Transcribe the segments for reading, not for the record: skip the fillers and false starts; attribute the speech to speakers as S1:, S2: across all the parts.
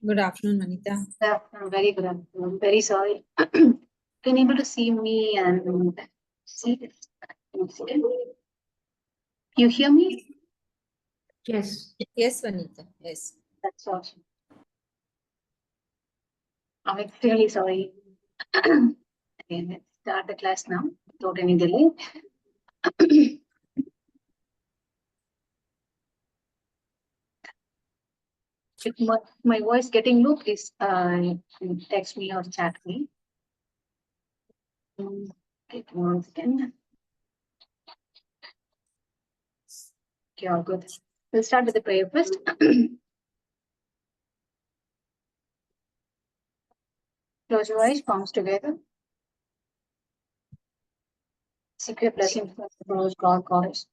S1: Good afternoon, Vanita.
S2: Very good afternoon. Very sorry. Can able to see me and see this? You hear me?
S3: Yes.
S1: Yes, Vanita. Yes.
S2: That's awesome. I'm extremely sorry. Okay, let's start the class now without any delay. If my voice getting low, please text me or chat me. Okay, once again. Okay, all good. We'll start with the prayer first. Close your eyes, palms together. Seek your blessing from the Lord God, goddess.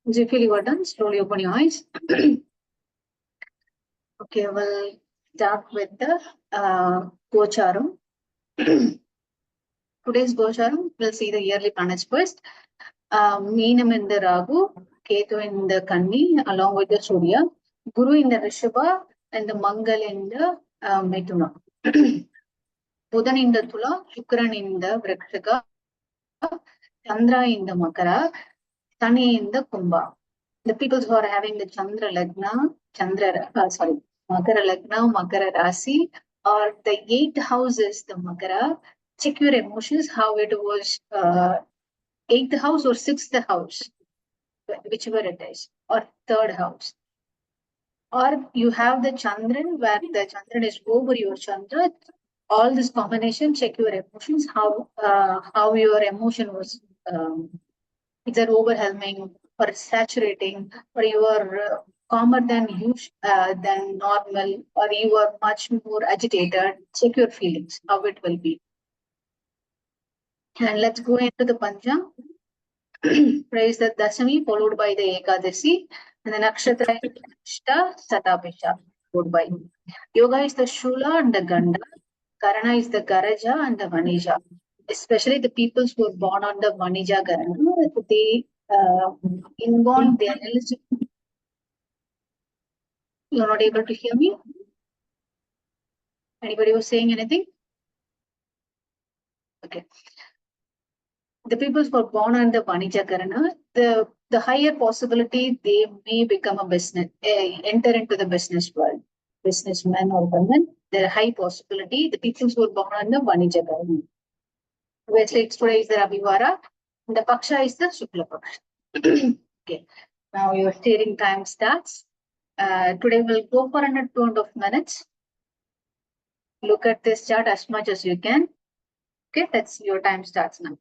S2: Once you feel you are done, slowly open your eyes. Okay, we'll start with the Gocharam. Today's Gocharam, we'll see the yearly planets first. Meenam in the Ragu, Ketu in the Kanni, along with the Surya, Guru in the Rishabha, and the Mangal in the Mithuna. Buddhan in the Tula, Shukran in the Vrikshaka, Chandra in the Makara, Sunny in the Kumbha. The people who are having the Makara Lagna, Makara Rasi, or the 8 houses, the Makara, check your emotions, how it was 8th house or 6th house, whichever it is, or 3rd house. Or you have the Chandran, where the Chandran is over your Chandra. All this combination, check your emotions, how your emotion was either overwhelming or saturating, or you are calmer than than normal, or you are much more agitated. Check your feelings, how it will be. And let's go into the Panja. Praise the Dasami, followed by the Ekadasi, and the Nakshatra is Ashta Satabisha, followed by. Yoga is the Shula and the Ganda. Karana is the Garaja and the Vanija. Especially the peoples who were born on the Vanija Karana, they inborn, they are eligible. You're not able to hear me? Anybody was saying anything? Okay. The peoples who are born on the Vanija Karana, the higher possibility they may become a business, enter into the business world. Businessmen or women, there are high possibility. The peoples who are born on the Vanija Karana. Obviously, today is the Ravivara, and the Paksha is the Shukla Paksha. Okay. Now your steering time starts. Today we'll go for another 2.5 minutes. Look at this chart as much as you can. Okay, that's your time starts now.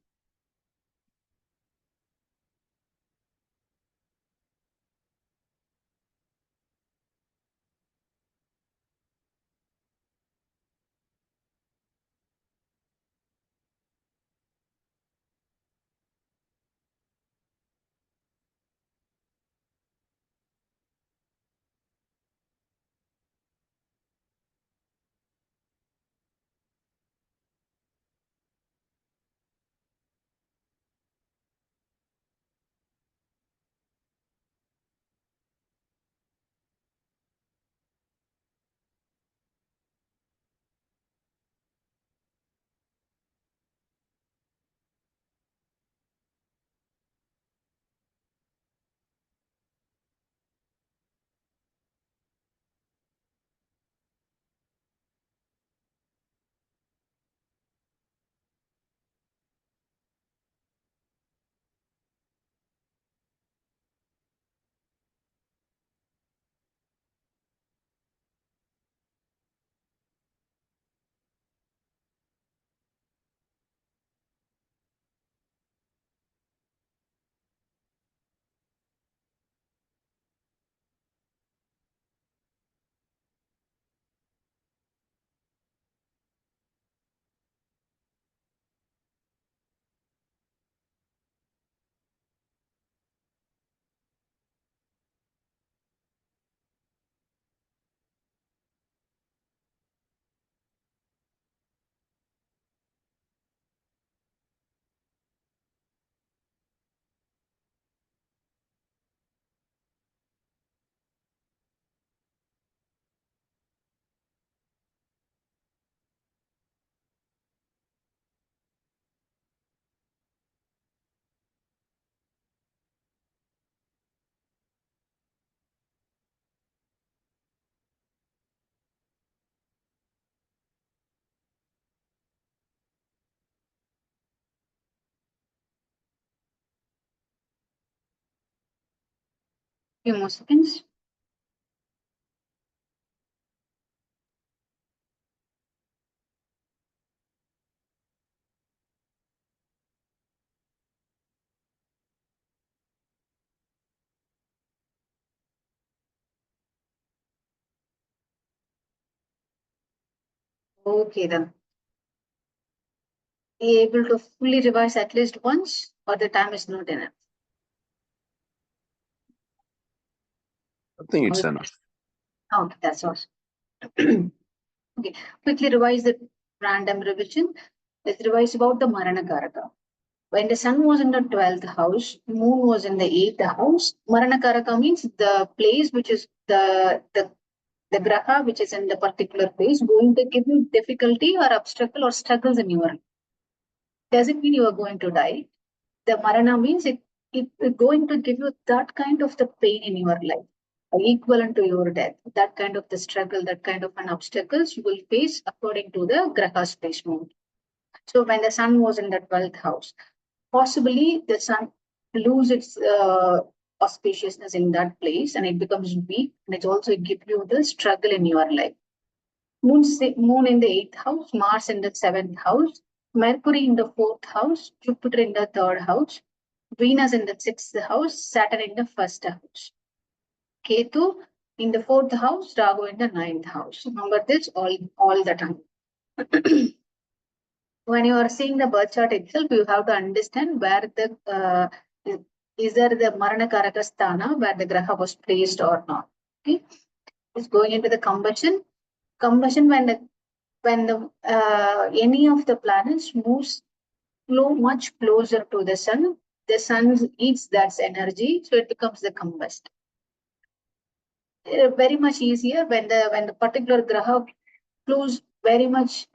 S2: Few more seconds. Okay, then. Be able to fully revise at least once, or the time is not enough?
S4: I think it's enough.
S2: Okay, that's awesome. Okay, quickly revise the random revision. Let's revise about the Marana Karaka. When the sun was in the 12th house, moon was in the 8th house. Marana Karaka means the place which is the graha which is in the particular place going to give you difficulty or obstacle or struggles in your life. Doesn't mean you are going to die. The marana means it's going to give you that kind of the pain in your life, equivalent to your death. That kind of the struggle, that kind of an obstacles you will face according to the graha placement. So when the sun was in the 12th house, possibly the sun lose its auspiciousness in that place and it becomes weak, and it also give you the struggle in your life. Moon in the 8th house, Mars in the 7th house, Mercury in the 4th house, Jupiter in the 3rd house, Venus in the 6th house, Saturn in the 1st house. Ketu in the 4th house, Rahu in the 9th house. Remember this all the time. When you are seeing the birth chart itself, you have to understand where the is there the Marana Karaka Sthana where the Graha was placed or not. Okay, it's going into the combustion. Combustion when the any of the planets moves much closer to the sun eats that energy, so it becomes the combust. Very much easier when the particular graha flows very much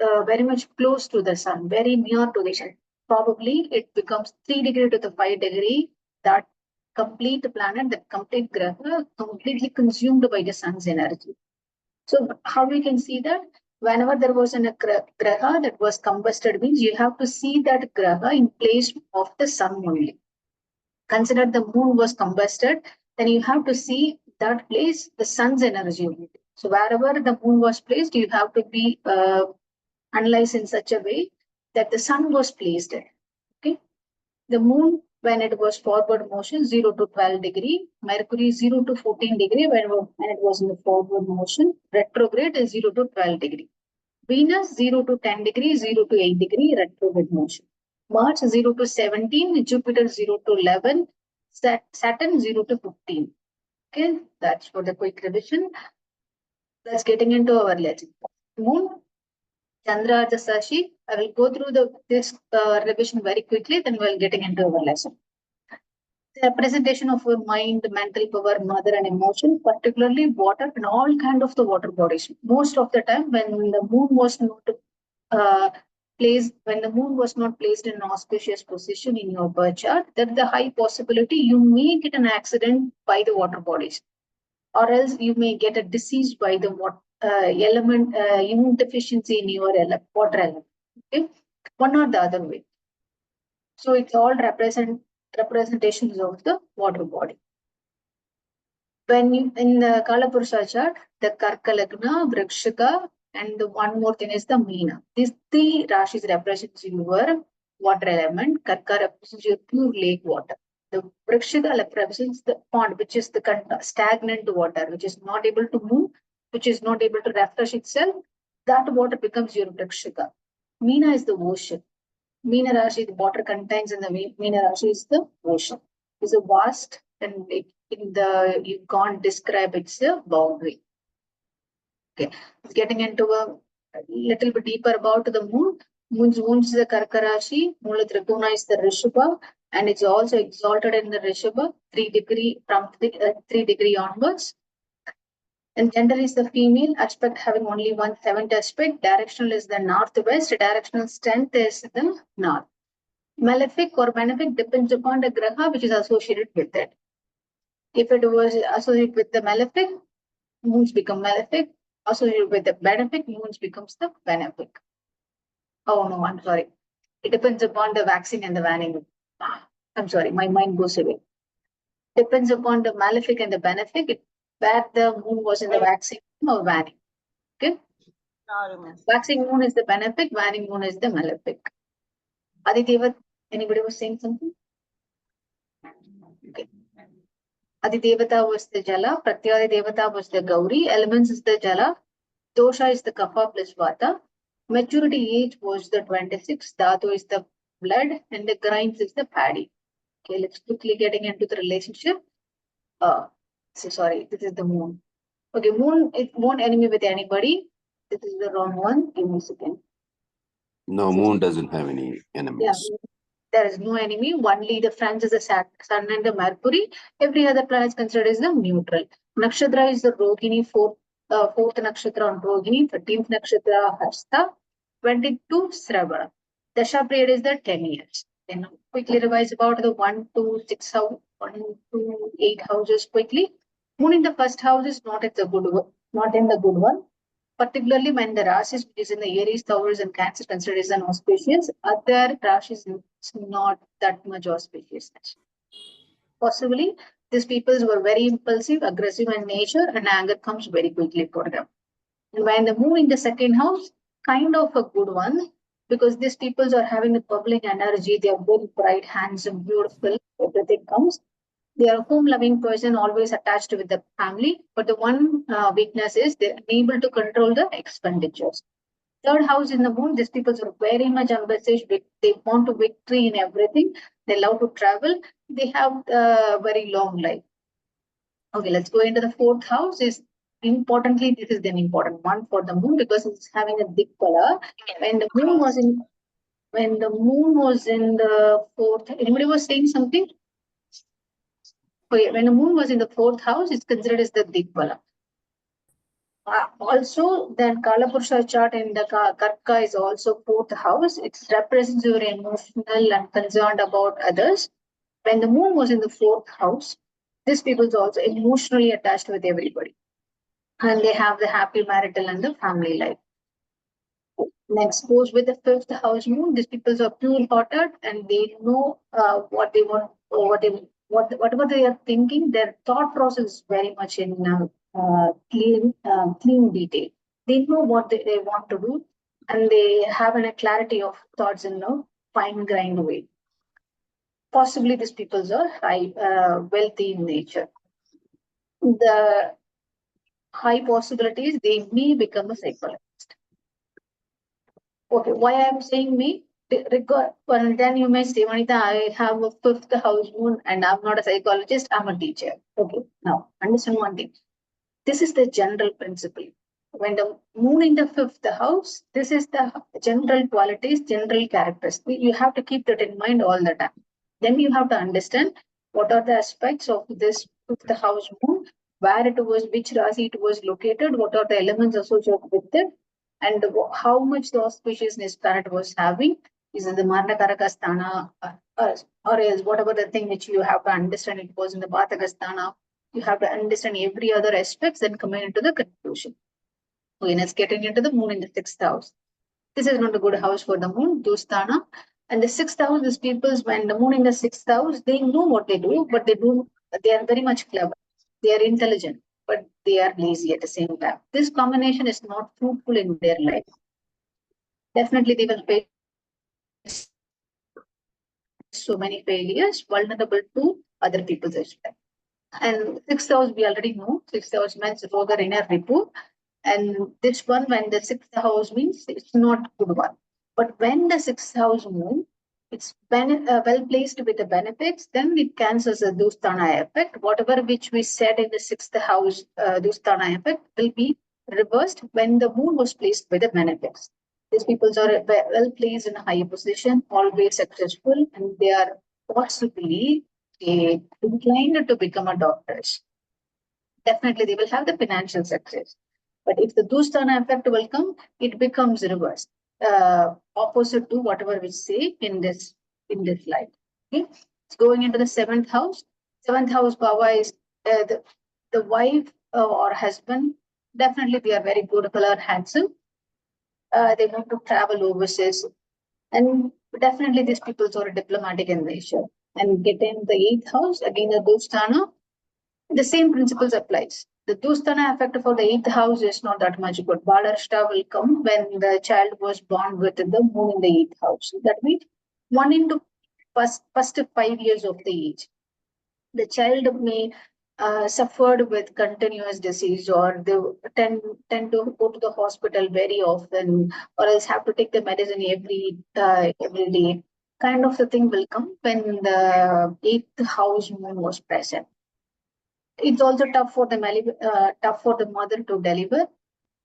S2: close to the sun, very near to the sun. Probably it becomes 3 degree to the 5 degree. That complete planet, that complete graha, completely consumed by the sun's energy. So how we can see that? Whenever there was a graha that was combusted, means you have to see that graha in place of the sun only. Consider the moon was combusted, then you have to see that place, the sun's energy only. So wherever the moon was placed, you have to be analyzed in such a way that the sun was placed there. Okay. The moon, when it was forward motion, 0 to 12 degree, Mercury 0 to 14 degree when it was in the forward motion, retrograde is 0 to 12 degree. Venus 0 to 10 degree, 0 to 8 degree, retrograde motion. Mars 0 to 17, Jupiter 0 to 11, Saturn 0 to 15. Okay, that's for the quick revision. Let's getting into our lesson. Moon, Chandra, the Sashi. I will go through this revision very quickly, then we'll getting into our lesson. The representation of our mind, mental power, mother, and emotion, particularly water and all kind of the water bodies. Most of the time, when the moon was not when the moon was not placed in an auspicious position in your birth chart, that the high possibility you may get an accident by the water bodies, or else you may get a disease by the immune deficiency in your water element. Okay, one or the other way. So it's all representations of the water body. When you in the Kalapurusha chart, the Karka Lagna, Vrikshika, and the one more thing is the Meena. These three Rashis represents your water element. Karka represents your pure lake water. The Vrikshika represents the pond, which is the stagnant water, which is not able to move, which is not able to refresh itself. That water becomes your Vrikshika. Meena is the ocean. Meena Rashi, the water contains in the Meena Rashi is the ocean. It's a vast and you can't describe its boundary. Okay, getting into a little bit deeper about the moon. Moon is the Karka Rashi, Mula Trikona is the Rishabha, and it's also exalted in the Rishabha, 3 degree from 3 degree onwards. And gender is the female, aspect having only 1/7 aspect, directional is the northwest, directional strength is the north. Malefic or benefic depends upon the graha which is associated with it. If it was associated with the malefic, moons become malefic. Associated with the benefic, moons becomes the benefic. Oh no, I'm sorry. It depends upon the waxing and the waning. I'm sorry, my mind goes away. depends upon the malefic and the benefic, where the moon was in the waxing or waning. Okay. Waxing moon is the benefic, waning moon is the malefic. Adideva, anybody was saying something? Okay. Adidevata was the Jala, Pratyadi Devata was the Gauri, elements is the Jala, Dosha is the Kapha plus Vata, maturity age was the 26, Dhatu is the blood, and the grinds is the paddy. Okay, let's quickly getting into the relationship. Sorry, this is the moon. Okay, moon, it won't enemy with anybody. This is the wrong one. Give me a second.
S4: No, moon doesn't have any
S2: Yeah,
S4: enemies.
S2: there is no enemy. Only the friends is the sun and the Mercury. Every other planet is considered as the neutral. Nakshatra is the Rohini, fourth nakshatra on Rohini, 13th nakshatra Hasta, 22 Sravana. Dasha period is the 10 years. Then quickly revise about the 1 to 6 house, 1 to 8 houses quickly. Moon in the first house is not in the good one, not in the good one. Particularly when the Rashis which is in the Aries, Taurus, and Cancer considered as an auspicious, other Rashis is not that much auspicious. Possibly, these peoples were very impulsive, aggressive in nature, and anger comes very quickly for them. And when they move in the second house, kind of a good one, because these peoples are having a bubbling energy, they are very bright, handsome, beautiful, everything comes. They are a home-loving person, always attached with the family. But the one weakness is they're unable to control the expenditures. Third house in the moon, these people are very much ambitious. They want to victory in everything. They love to travel. They have a very long life. Okay, let's go into the fourth house. Is importantly, this is an important one for the moon because it's having a big color. When the moon was in the fourth, anybody was saying something? Okay, when the moon was in the fourth house, it's considered as the Digbala. Also, then Kalapurusha chart in the Karka is also fourth house. It represents your emotional and concerned about others. When the moon was in the fourth house, these people are also emotionally attached with everybody. And they have the happy marital and the family life. Next goes with the fifth house moon. These people are pure-hearted and they know what they want or whatever they are thinking. Their thought process is very much in clean detail. They know what they want to do, and they have a clarity of thoughts in a fine grind way. Possibly these people are wealthy in nature. The high possibilities they may become a psychologist. Okay, why I'm saying me? Well, then you may say, Vanita, I have a fifth house moon and I'm not a psychologist, I'm a teacher. Okay, now understand one thing. This is the general principle. When the moon in the fifth house, this is the general qualities, general characters. You have to keep that in mind all the time. Then you have to understand what are the aspects of this fifth house moon, where it was, which Rasi it was located, what are the elements associated with it, and how much the auspiciousness planet was having. Is it the Marnakaraka Sthana, or else whatever the thing which you have to understand, it was in the Bhataka Sthana. You have to understand every other aspects, then coming into the conclusion. Okay, let's getting into the moon in the sixth house. This is not a good house for the moon, Dusthana. And the sixth house, these peoples, when the moon in the sixth house, they know what they do, but they are very much clever. They are intelligent, but they are lazy at the same time. This combination is not fruitful in their life. Definitely, they will face so many failures, vulnerable to other people's as well. And sixth house, we already know. Sixth house means Roga inner Ripu. And this one, when the sixth house means it's not good one. But when the sixth house moon, it's well placed with the benefits, then it cancels the Dusthana effect. Whatever which we said in the sixth house Dusthana effect will be reversed when the moon was placed with the benefits. These people are well placed in a high position, always successful, and they are possibly inclined to become a doctors. Definitely, they will have the financial success. But if the Dusthana effect will come, it becomes reversed, opposite to whatever we say in this life. Okay, it's going into the seventh house. Seventh house Bhava is the wife or husband. Definitely, they are very beautiful or handsome. They want to travel overseas, and definitely these people are diplomatic in nature. and get in the 8th house, again the Dostana, the same principles applies. The Dostana effect for the 8th house is not that much good. Balarashta will come when the child was born with the moon in the 8th house. That means 1 into first 5 years of the age. The child may suffered with continuous disease, or they tend to go to the hospital very often, or else have to take the medicine every day. Kind of the thing will come when the 8th house moon was present. It's also tough for the mother to deliver.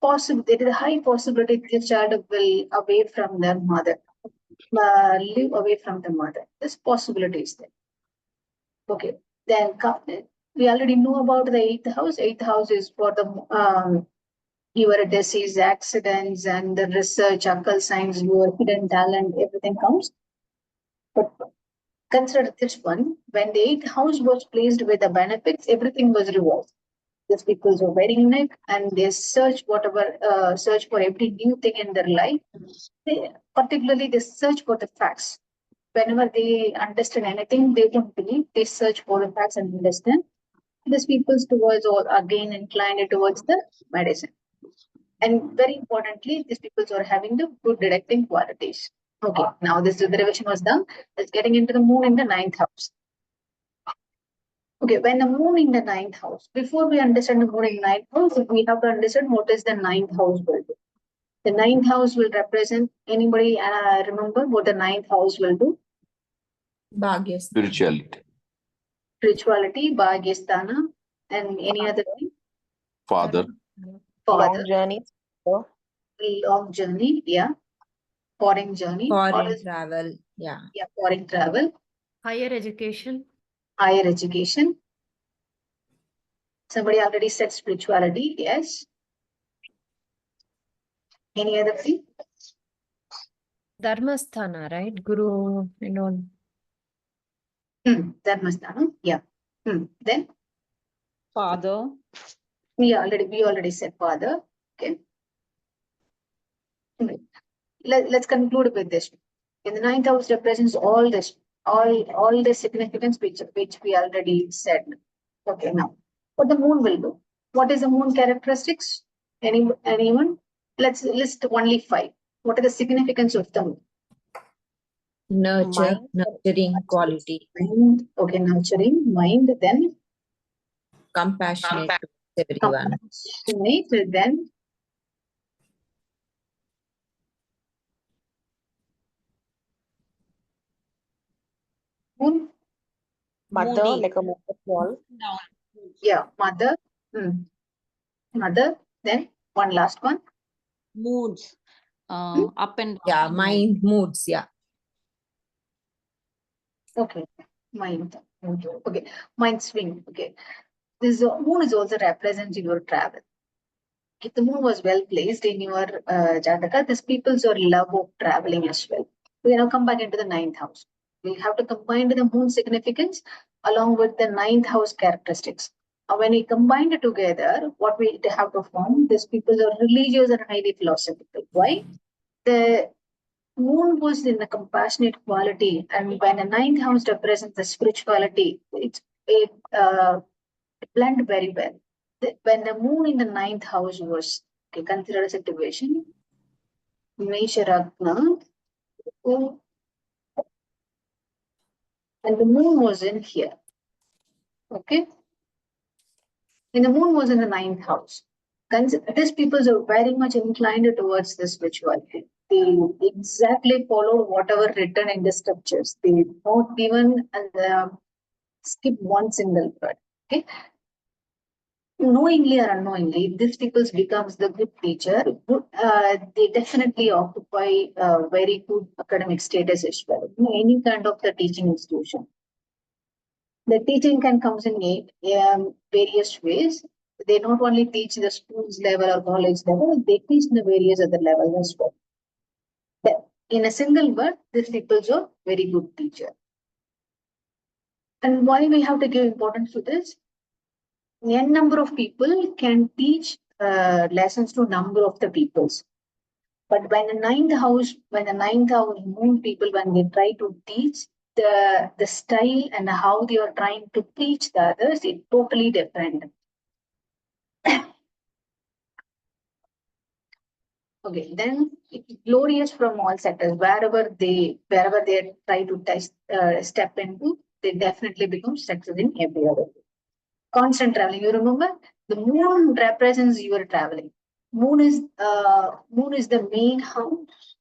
S2: There is a high possibility the child will away from their mother, live away from the mother. This possibility is there. Okay, then we already know about the 8th house. 8th house is for the your disease, accidents, and the research, occult science, your hidden talent, everything comes. But consider this one: when the 8th house was placed with the benefits, everything was reversed. These people were very unique, and they search for every new thing in their life. Particularly, they search for the facts. Whenever they understand anything, they don't believe. They search for the facts and understand. These people towards all again inclined towards the medicine. And very importantly, these people are having the good detecting qualities. Okay, now this derivation was done. Let's getting into the moon in the 9th house. Okay, when the moon in the 9th house, before we understand the moon in 9th house, we have to understand what is the 9th house will do. The 9th house will represent, anybody remember what the 9th house will do?
S1: Bhagyas.
S4: Spirituality.
S2: Spirituality, Bhagyasthana, and any other thing?
S4: Father.
S2: Father.
S5: Long journey.
S2: Long journey, yeah. Foreign journey.
S1: Foreign travel. Yeah.
S2: Yeah, foreign travel.
S3: Higher education.
S2: Higher education. Somebody already said spirituality, yes. Any other thing?
S3: Dharmasthana, right? Guru and all.
S2: Dharmasthana, yeah. Then
S5: Father.
S2: we already said father. Okay. Let's conclude with this. In the 9th house represents all the significance which we already said. Okay, now what the moon will do? What is the moon characteristics? Anyone? Let's list only 5. What are the significance of the moon?
S1: Nurture,
S5: Mind.
S1: nurturing quality,
S2: Mind. Okay, nurturing, mind, then
S1: compassionate to everyone.
S2: compassionate, then moon.
S5: Mother,
S3: Moody.
S5: like a mother wall.
S2: Yeah, mother. Mother. Then one last one.
S6: Moods, up and
S1: Yeah,
S6: down.
S1: mind, moods. Yeah.
S2: Okay, mind. Okay, mind swing. Okay, this moon is also representing your travel. If the moon was well placed in your Jataka, these people's your love of traveling as well. We now come back into the 9th house. We have to combine the moon significance along with the 9th house characteristics. When we combine it together, what we have to form, these people are religious and highly philosophical. Why? The moon was in a compassionate quality, and when the 9th house represents the spirituality, it blend very well. When the moon in the 9th house was considered a situation, Mesharagna, and the moon was in here. Okay. And the moon was in the 9th house. These people are very much inclined towards the spirituality. They exactly follow whatever written in the scriptures. They don't even skip one single word. Okay. Knowingly or unknowingly, these people becomes the good teacher. They definitely occupy a very good academic status as well. Any kind of the teaching institution. The teaching can come in various ways. They not only teach the schools level or college level, they teach the various other levels as well. In a single word, these people are very good teacher. And why we have to give importance to this? N number of people can teach lessons to number of the peoples. But when the 9th house moon people, when they try to teach, the style and how they are trying to teach the others is totally different. Okay, then it's glorious from all sectors. Wherever they try to step into, they definitely become success in every other. Constant traveling. You remember the moon represents your traveling. Moon is the main house.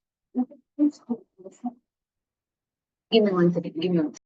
S2: Give me one second. Give me one second.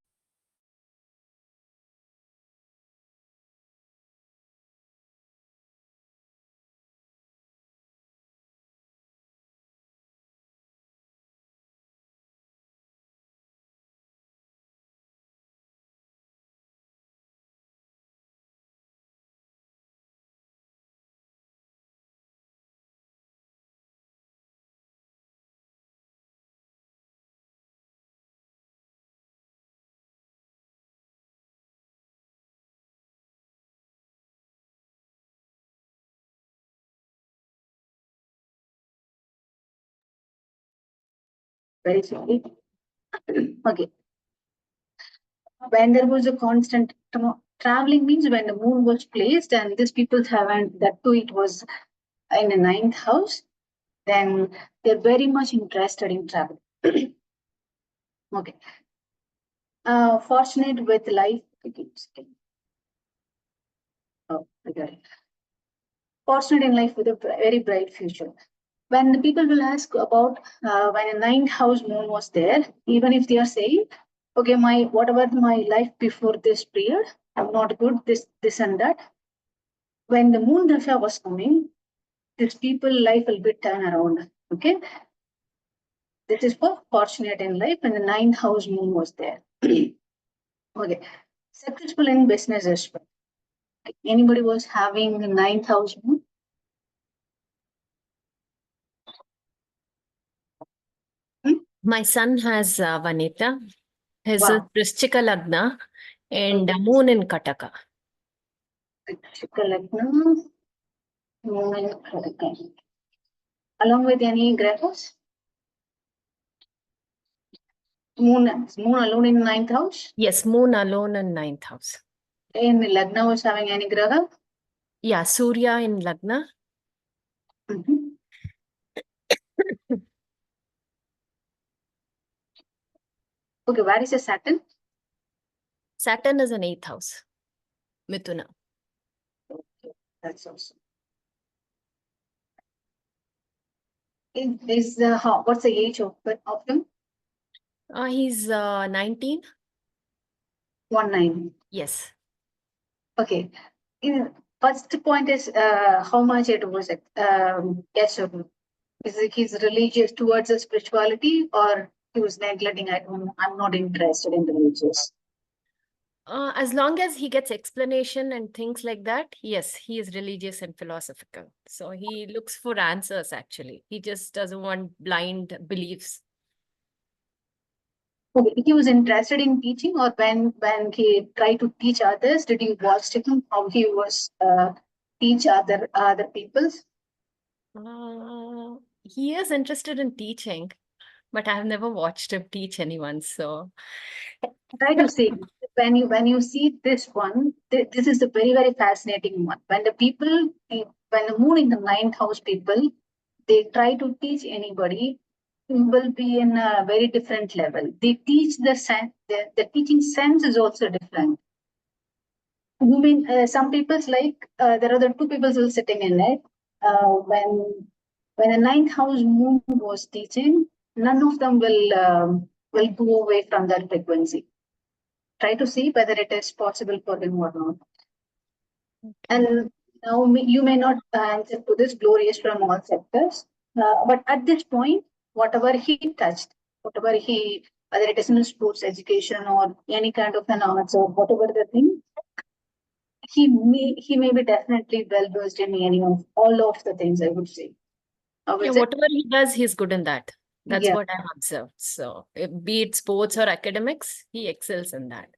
S2: Very sorry. Okay. When there was a constant traveling means when the moon was placed and these people haven't that too it was in the ninth house, then they're very much interested in travel. Okay. Fortunate with life. Oh, I got it. Fortunate in life with a very bright future. When the people will ask about when a ninth house moon was there, even if they are saying, okay, whatever my life before this period, I'm not good, this and that. When the moon dasha was coming, these people life will be turned around. Okay. This is for fortunate in life when the ninth house moon was there. Okay. Successful in business as well. Anybody was having the ninth house moon?
S3: My son has Vanita. His
S2: Wow.
S3: Vrishchika Lagna and moon in Kataka.
S2: Moon in Kataka. Along with any graphos? Moon alone in ninth house?
S3: Yes, moon alone in ninth house.
S2: In Lagna was having any graha?
S3: Yeah, Surya in Lagna.
S2: Mhm. Okay, where is the Saturn?
S3: Saturn is in eighth house. Mithuna.
S2: That's awesome. What's the age of him?
S3: He's 19.
S2: 19.
S3: Yes.
S2: Okay. First point is how much it was yes or no. Is it he's religious towards the spirituality or he was neglecting? I'm not interested in religious.
S3: As long as he gets explanation and things like that, yes, he is religious and philosophical. So he looks for answers actually. He just doesn't want blind beliefs.
S2: Okay, he was interested in teaching, or when he tried to teach others, did you watch him how he was teach other peoples?
S3: He is interested in teaching, but I've never watched him teach anyone. So
S2: Try to see when you see this one, this is a very fascinating one. When the moon in the ninth house people, they try to teach anybody, will be in a very different level. They teach the sense. The teaching sense is also different. You mean some people's like there are the two people who are sitting in it. When the ninth house moon was teaching, none of them will go away from that frequency. Try to see whether it is possible for him or not. And now you may not answer to this glorious from all sectors, but at this point, whatever he touched, whatever whether it is in sports, education, or any kind of an arts or whatever the thing, he may be definitely well versed in any of all of the things I would say.
S3: yeah, whatever he does, he's good in that. That's
S2: Yeah.
S3: what I've observed. So be it sports or academics, he excels in that.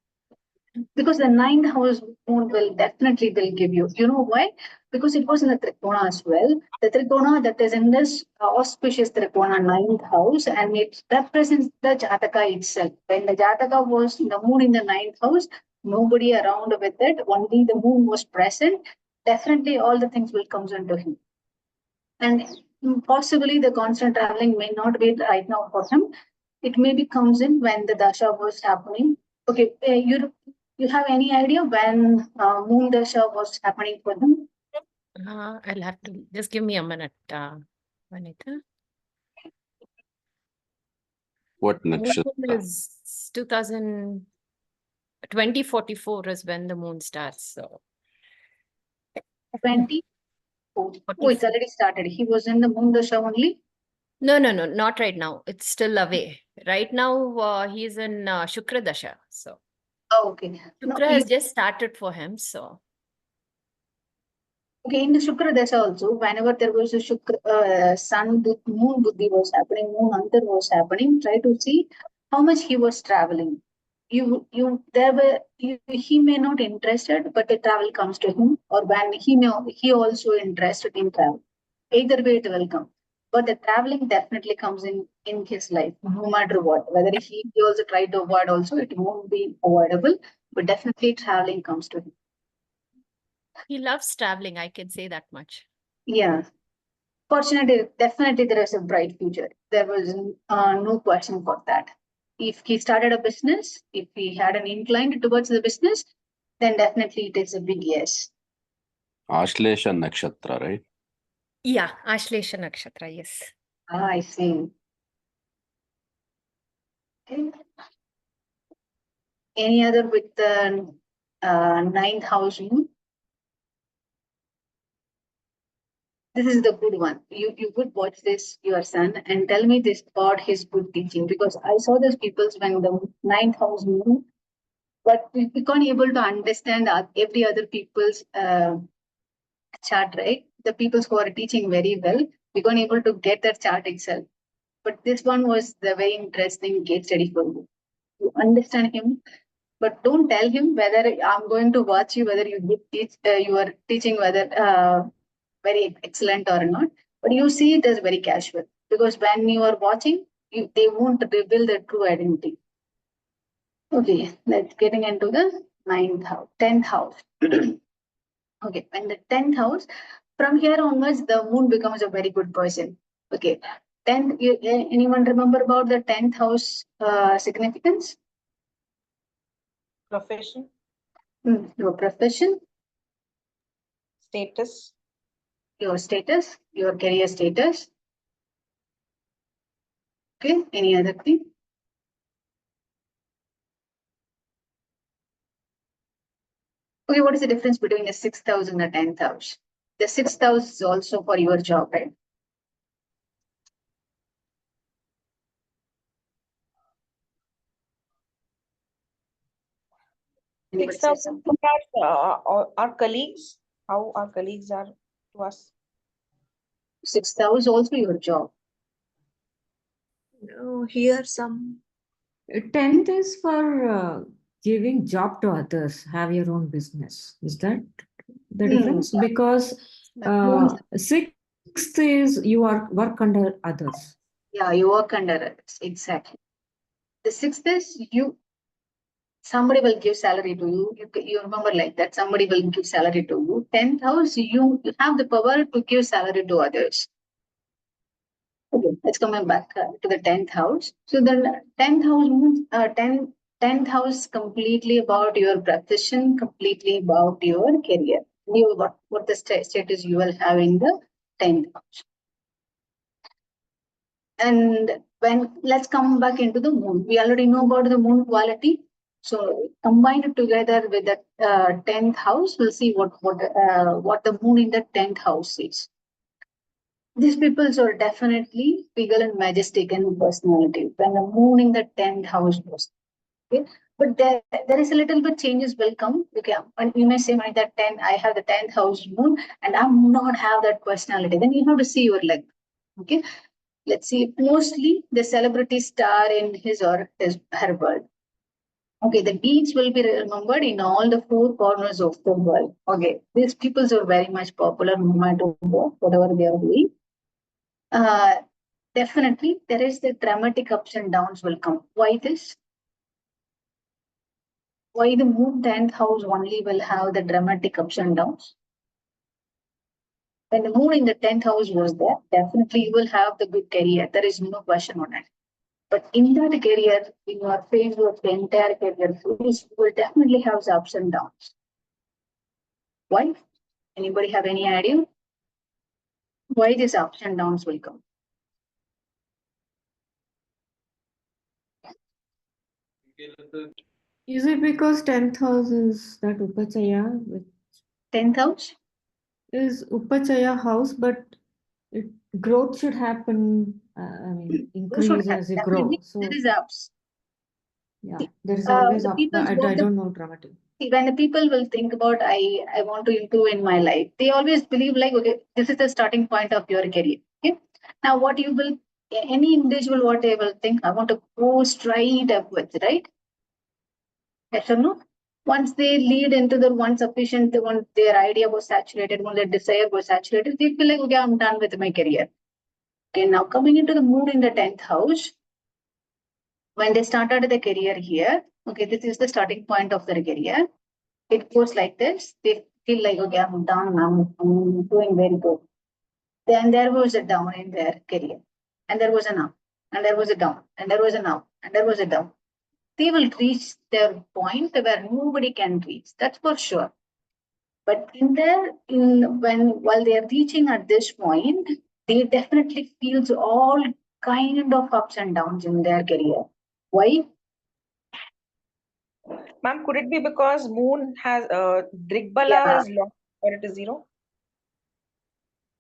S2: Because the ninth house moon will definitely give you. You know why? because it was in the Trikona as well. The Trikona that is in this auspicious Trikona 9th house, and it represents the Jataka itself. When the Jataka was the moon in the 9th house, nobody around with it, only the moon was present. Definitely all the things will come into him. And possibly the constant traveling may not be right now for him. It maybe comes in when the dasha was happening. Okay, you have any idea when moon dasha was happening for him?
S3: I'll have to just give me a minute, Vanita.
S4: What
S3: Moon
S4: nakshatra?
S3: is 2044 is when the moon starts. So
S2: 20. Oh, it's already started. He was in the moon dasha only.
S3: no, not right now. It's still away. Right now, he's in Shukra Dasha. So
S2: Oh, okay. No,
S3: Shukra has just started for him. So
S2: okay, in the Shukra Dasha also, whenever there was a sun, moon buddhi was happening, moon antar was happening, try to see how much he was traveling. He may not interested, but the travel comes to him, or when he also interested in travel. Either way, it will come. But the traveling definitely comes in his life, no matter what. Whether he also tried to avoid, also it won't be avoidable. But definitely, traveling comes to him.
S3: he loves traveling. I can say that much.
S2: Yeah. Fortunately, definitely there is a bright future. There was no question for that. If he started a business, if he had an incline towards the business, then definitely it is a big yes.
S4: Ashlesha nakshatra, right?
S3: Yeah, Ashlesha Nakshatra. Yes.
S2: I see. Okay. Any other with the 9th house moon? This is the good one. You would watch this, your son, and tell me this about his good teaching, because I saw those people when the 9th house moon, but we can't able to understand every other people's chart, right? The people who are teaching very well, we can't able to get that chart itself. But this one was the very interesting case study for you. You understand him, but don't tell him whether I'm going to watch you, whether you are teaching whether very excellent or not. But you see it as very casual, because when you are watching, they won't reveal their true identity. Okay, let's getting into the 10th house. Okay, when the 10th house, from here onwards, the moon becomes a very good person. Okay, 10th, anyone remember about the 10th house significance?
S5: Profession,
S2: Your profession,
S5: status,
S2: your status, your career status. Okay, any other thing? Okay, what is the difference between the 6th house and the 10th house? The 6th house is also for your job, right? Anybody say
S5: 6,000
S2: something?
S5: our colleagues, how our colleagues are to us.
S2: 6th house also your job.
S1: No, here some
S7: 10th is for giving job to others, have your own business. Is that the difference? Because 6th is you are work under others.
S2: Yeah, you work under others. Exactly. The 6th is somebody will give salary to you. You remember like that. Somebody will give salary to you. 10th house, you have the power to give salary to others. Okay, let's come back to the 10th house. So the 10th house means 10th house completely about your profession, completely about your career. What the status you will have in the 10th house. And let's come back into the moon. We already know about the moon quality. So combine it together with the 10th house, we'll see what the moon in the 10th house is. These people are definitely regal and majestic in personality when the moon in the 10th house was. Okay. But there is a little bit changes will come. Okay. And you may say, that 10, I have the 10th house moon and I'm not have that personality. Then you have to see your leg. Okay. Let's see. Mostly the celebrity star in his or her world. Okay, the deeds will be remembered in all the four corners of the world. Okay, these peoples are very much popular no matter what, whatever they are doing. Definitely, there is the dramatic ups and downs will come. Why this? Why the moon 10th house only will have the dramatic ups and downs? When the moon in the 10th house was there, definitely you will have the good career. There is no question on it. But in that career, in your phase of the entire career phase, you will definitely have the ups and downs. Why? Anybody have any idea? Why these ups and downs will come?
S7: Is it because 10th house is that Upachaya, which
S2: 10th house?
S7: is Upachaya house, but it, growth should happen, I mean,
S2: Those should
S7: increase
S2: have
S7: as you grow.
S2: definitely
S7: So,
S2: there is ups.
S7: yeah,
S2: See,
S7: there is always
S2: the
S7: up.
S2: people
S7: I
S2: what the
S7: don't know dramatic.
S2: See, when the people will think about I want to improve in my life, they always believe like, okay, this is the starting point of your career. Okay. Now what you will any individual what they will think, I want to go straight upwards, right? Yes or no? Once they lead into the one sufficient, the one their idea was saturated, when their desire was saturated, they feel like, okay, I'm done with my career. Okay, now coming into the mood in the 10th house, when they started the career here, okay, this is the starting point of their career. It goes like this. They feel like, okay, I'm done. I'm doing very good. Then there was a down in their career, and there was an up, and there was a down, and there was an up, and there was a down. They will reach their point where nobody can reach. That's for sure. But while they are reaching at this point, they definitely feels all kind of ups and downs in their career. Why?
S5: Ma'am, could it be because moon has Drigbala
S2: Yeah.
S5: is lost or it is 0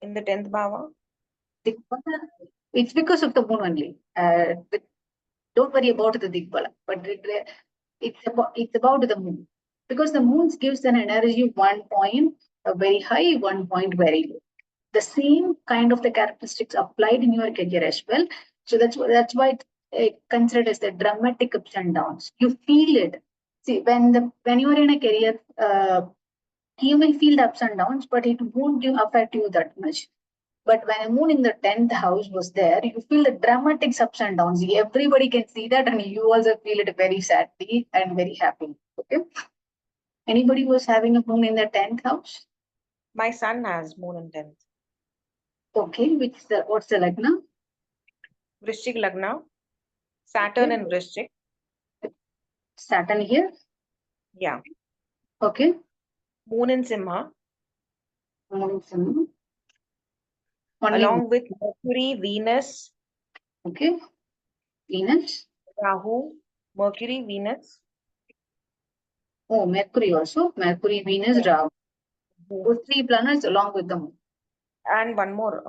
S5: in the 10th bhava?
S2: It's because of the moon only. Don't worry about the Digbala, but it's about the moon, because the moon gives an energy 1 point very high, 1 point very low. The same kind of the characteristics applied in your career as well. So that's why it's considered as the dramatic ups and downs. You feel it. See, when you are in a career, you may feel the ups and downs, but it won't affect you that much. But when a moon in the 10th house was there, you feel the dramatic ups and downs. Everybody can see that, and you also feel it very sadly and very happy. Okay. Anybody was having a moon in the 10th house?
S5: My son has moon in 10th.
S2: Okay. What's the lagna?
S5: Vrishchik Lagna, Saturn
S2: Okay.
S5: and Vrishchik.
S2: Saturn here.
S5: Yeah.
S2: Okay.
S5: Moon in Simha,
S2: Moon in Simha. Only
S5: along with Mercury, Venus,
S2: okay. Venus.
S5: Rahu, Mercury, Venus.
S2: Oh, Mercury also. Mercury, Venus,
S5: Yeah.
S2: Rahu. Those three planets along with the moon.
S5: And one more.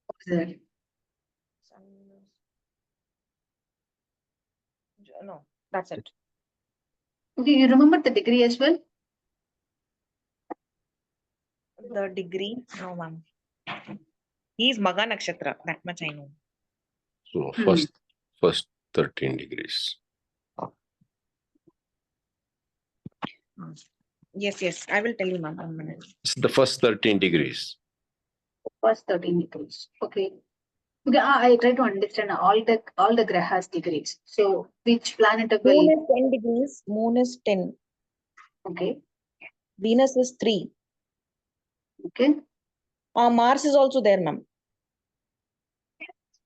S2: What is that?
S5: No, that's it.
S2: Okay, you remember the degree as well?
S5: The degree, no, ma'am. He's Maga Nakshatra, that much I know.
S4: So
S2: Hmm.
S4: first 13 degrees.
S5: Yes, I will tell you, ma'am, 1 minute.
S4: It's the first 13 degrees.
S2: First 13 degrees. Okay. Okay, I try to understand all the grahas degrees. So which planet
S5: Moon
S2: will
S5: is 10 degrees, Moon is 10,
S2: okay,
S5: Venus is 3.
S2: okay,
S5: Mars is also there, ma'am.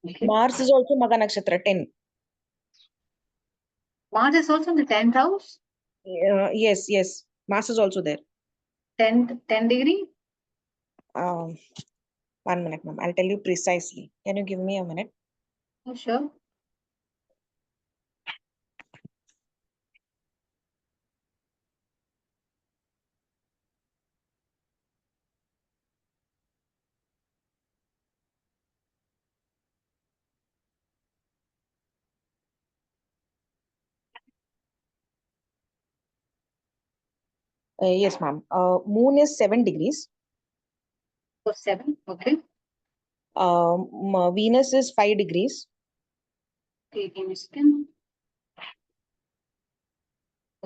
S2: okay.
S5: Mars is also Maga Nakshatra, 10.
S2: Mars is also in the 10th house,
S5: Yes, Mars is also there.
S2: 10 degree.
S5: 1 minute, ma'am. I'll tell you precisely. Can you give me a minute?
S2: Oh, sure.
S5: Yes, ma'am. Moon is 7 degrees.
S2: So 7, okay.
S5: Venus is 5 degrees.
S2: Okay, give me a second.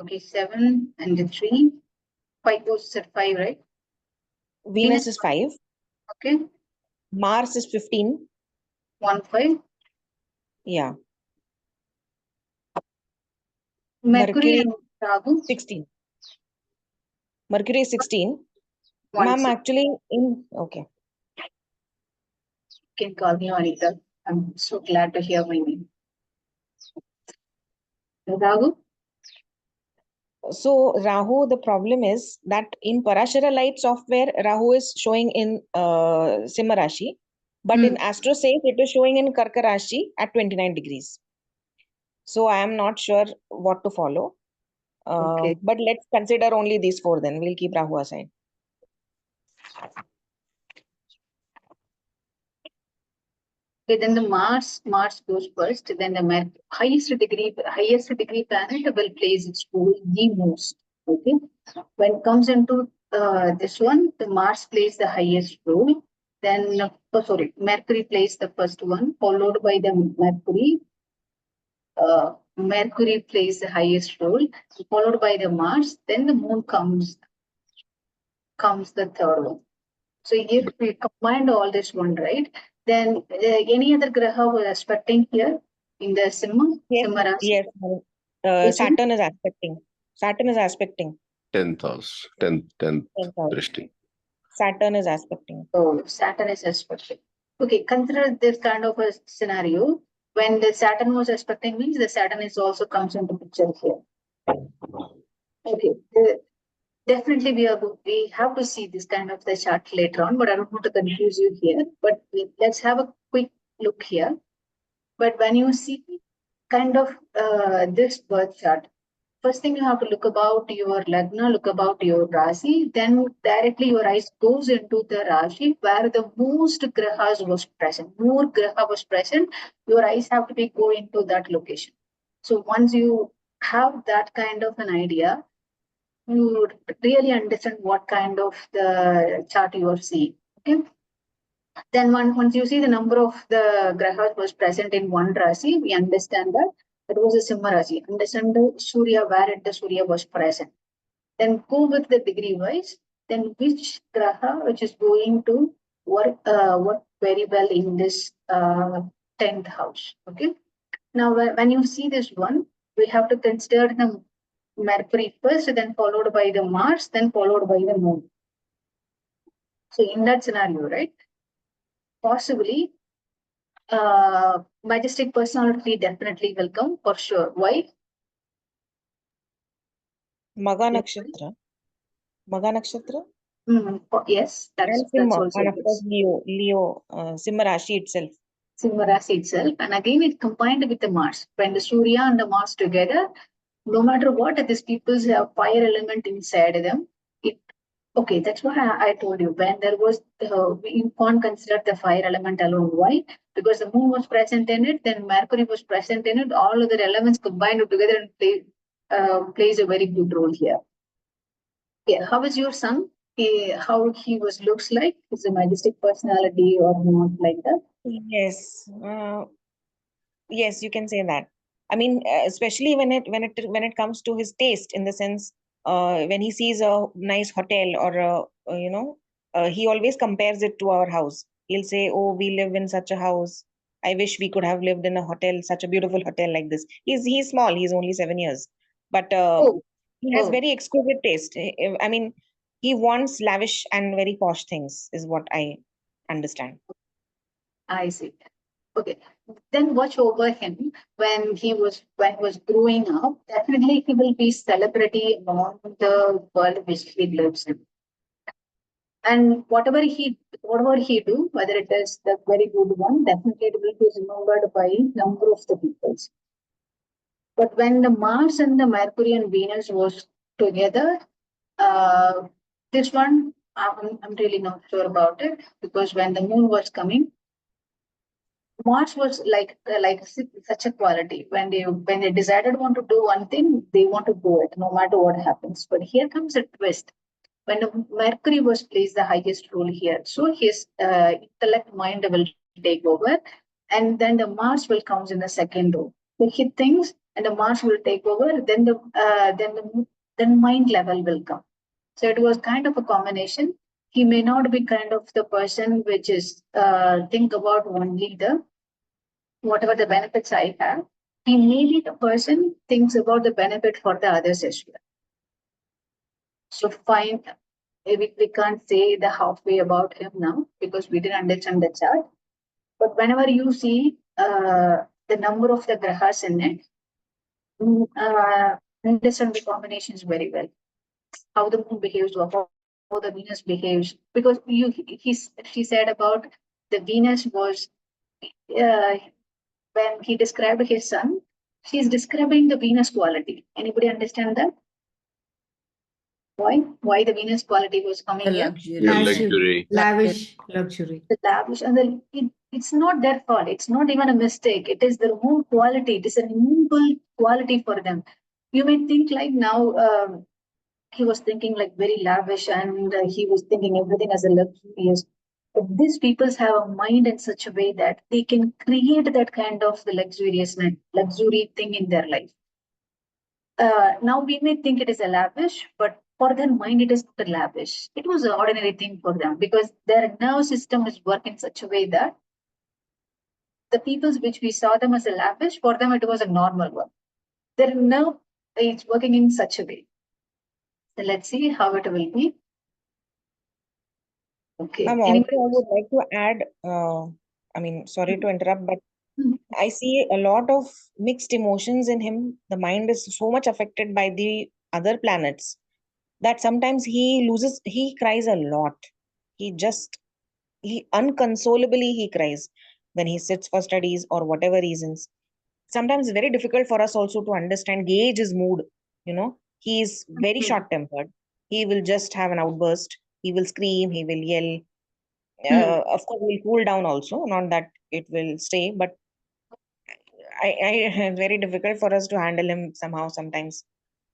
S2: Okay, 7 and the 3. 5 goes at 5, right?
S5: Venus is 5.
S2: Okay,
S5: Mars is 15.
S2: 1, 5.
S5: Yeah.
S2: Mercury
S5: Mercury
S2: and Rahu,
S5: 16. Mercury is 16.
S2: 1,
S5: Ma'am,
S2: 6.
S5: actually okay.
S2: You can call me Anita. I'm so glad to hear my name. Rahu,
S5: So Rahu, the problem is that in Parashara Light software, Rahu is showing in Simha Rashi, but in AstroSafe, it is showing in Karka Rashi at 29 degrees. So I am not sure what to follow.
S2: Okay.
S5: But let's consider only these 4 then. We'll keep Rahu aside.
S2: Okay, then the Mars goes first, then the highest degree planet will place its role the most. Okay, when it comes into this one, the Mars plays the highest role. Then, Mercury plays the first one, followed by the Mercury. Mercury plays the highest role, followed by the Mars. Then the Moon comes the third one. So if we combine all this one, right, then any other graha was aspecting here in the Simha Rasi?
S5: Yes.
S2: Which one?
S5: Saturn is aspecting. Saturn is aspecting.
S4: 10th house, 10th
S5: 10th house.
S4: drishti.
S5: Saturn is aspecting.
S2: So Saturn is aspecting. Okay, consider this kind of a scenario. When the Saturn was aspecting means the Saturn is also comes into picture here. Okay, definitely we have to see this kind of the chart later on, but I don't want to confuse you here. But let's have a quick look here. But when you see kind of this birth chart, first thing you have to look about your lagna, look about your rasi, then directly your eyes goes into the rashi where the most grahas was present. More graha was present, your eyes have to be go into that location. So once you have that kind of an idea, you would really understand what kind of the chart you are seeing. Okay. Then once you see the number of the grahas was present in one rasi, we understand that it was a Simha Rasi. Understand the Surya, where the Surya was present. Then go with the degree wise, then which graha which is going to work very well in this 10th house. Okay. Now, when you see this one, we have to consider the Mercury first, then followed by the Mars, then followed by the Moon. So in that scenario, right? Possibly majestic personality definitely will come for sure. Why?
S5: Magha Nakshatra. Magha Nakshatra.
S2: Yes, that's
S5: And Simha.
S2: also
S5: And of course,
S2: yes.
S5: Leo, Simha Rashi itself.
S2: Simha Rasi itself, and again it combined with the Mars. When the Surya and the Mars together, no matter what, these peoples have fire element inside them. Okay, that's why I told you when there was you can't consider the fire element alone. Why? Because the moon was present in it, then Mercury was present in it. All other elements combined together and plays a very good role here. Yeah, how is your son? How he was looks like? Is a majestic personality or not like that?
S5: Yes. Yes, you can say that. I mean, especially when it comes to his taste, in the sense, when he sees a nice hotel or he always compares it to our house. He'll say, "Oh, we live in such a house. I wish we could have lived in a hotel, such a beautiful hotel like this." He's small. He's only 7 years, but
S2: Oh,
S5: he has
S2: oh.
S5: very exquisite taste. I mean, he wants lavish and very posh things, is what I understand.
S2: I see. Okay. Then watch over him when he was growing up. Definitely he will be celebrity among the world which he lives in. And whatever he do, whether it is the very good one, definitely it will be remembered by number of the peoples. But when the Mars and the Mercury and Venus was together, this one I'm really not sure about it, because when the moon was coming, Mars was like such a quality. When they decided want to do one thing, they want to do it no matter what happens. But here comes a twist. When the Mercury was placed the highest role here, so his intellect mind will take over, and then the Mars will comes in the second row. So he thinks and the Mars will take over, then mind level will come. So it was kind of a combination. He may not be kind of the person which is think about only the whatever the benefits I have. He may be the person thinks about the benefit for the others as well. So fine, we can't say the halfway about him now because we didn't understand the chart. But whenever you see the number of the grahas in it, understand the combinations very well. How the moon behaves, or how the Venus behaves. Because she said about the Venus was when he described his sun, she's describing the Venus quality. Anybody understand that? Why? Why the Venus quality was
S1: The
S2: coming here?
S1: luxury.
S4: Your
S7: Lavish,
S4: luxury.
S7: lavish luxury.
S2: The lavish and it's not their fault. It's not even a mistake. It is their own quality. It is a noble quality for them. You may think like now he was thinking like very lavish and he was thinking everything as a luxurious. But these peoples have a mind in such a way that they can create that kind of the luxury thing in their life. Now we may think it is a lavish, but for their mind it is not a lavish. It was an ordinary thing for them because their nerve system is working in such a way that the peoples which we saw them as a lavish, for them it was a normal one. Their nerve is working in such a way. So let's see how it will be. Okay.
S5: Ma'am,
S2: Anybody
S5: also I
S2: else?
S5: would like to add, I mean, sorry to interrupt, but
S2: Mhm.
S5: I see a lot of mixed emotions in him. The mind is so much affected by the other planets that sometimes he cries a lot. He unconsolably he cries when he sits for studies or whatever reasons. Sometimes it's very difficult for us also to understand, gauge his mood. He is very
S2: Mhm.
S5: short-tempered. He will just have an outburst. He will scream, he will yell. Of course, will cool down also, not that it will stay, but it's very difficult for us to handle him somehow sometimes.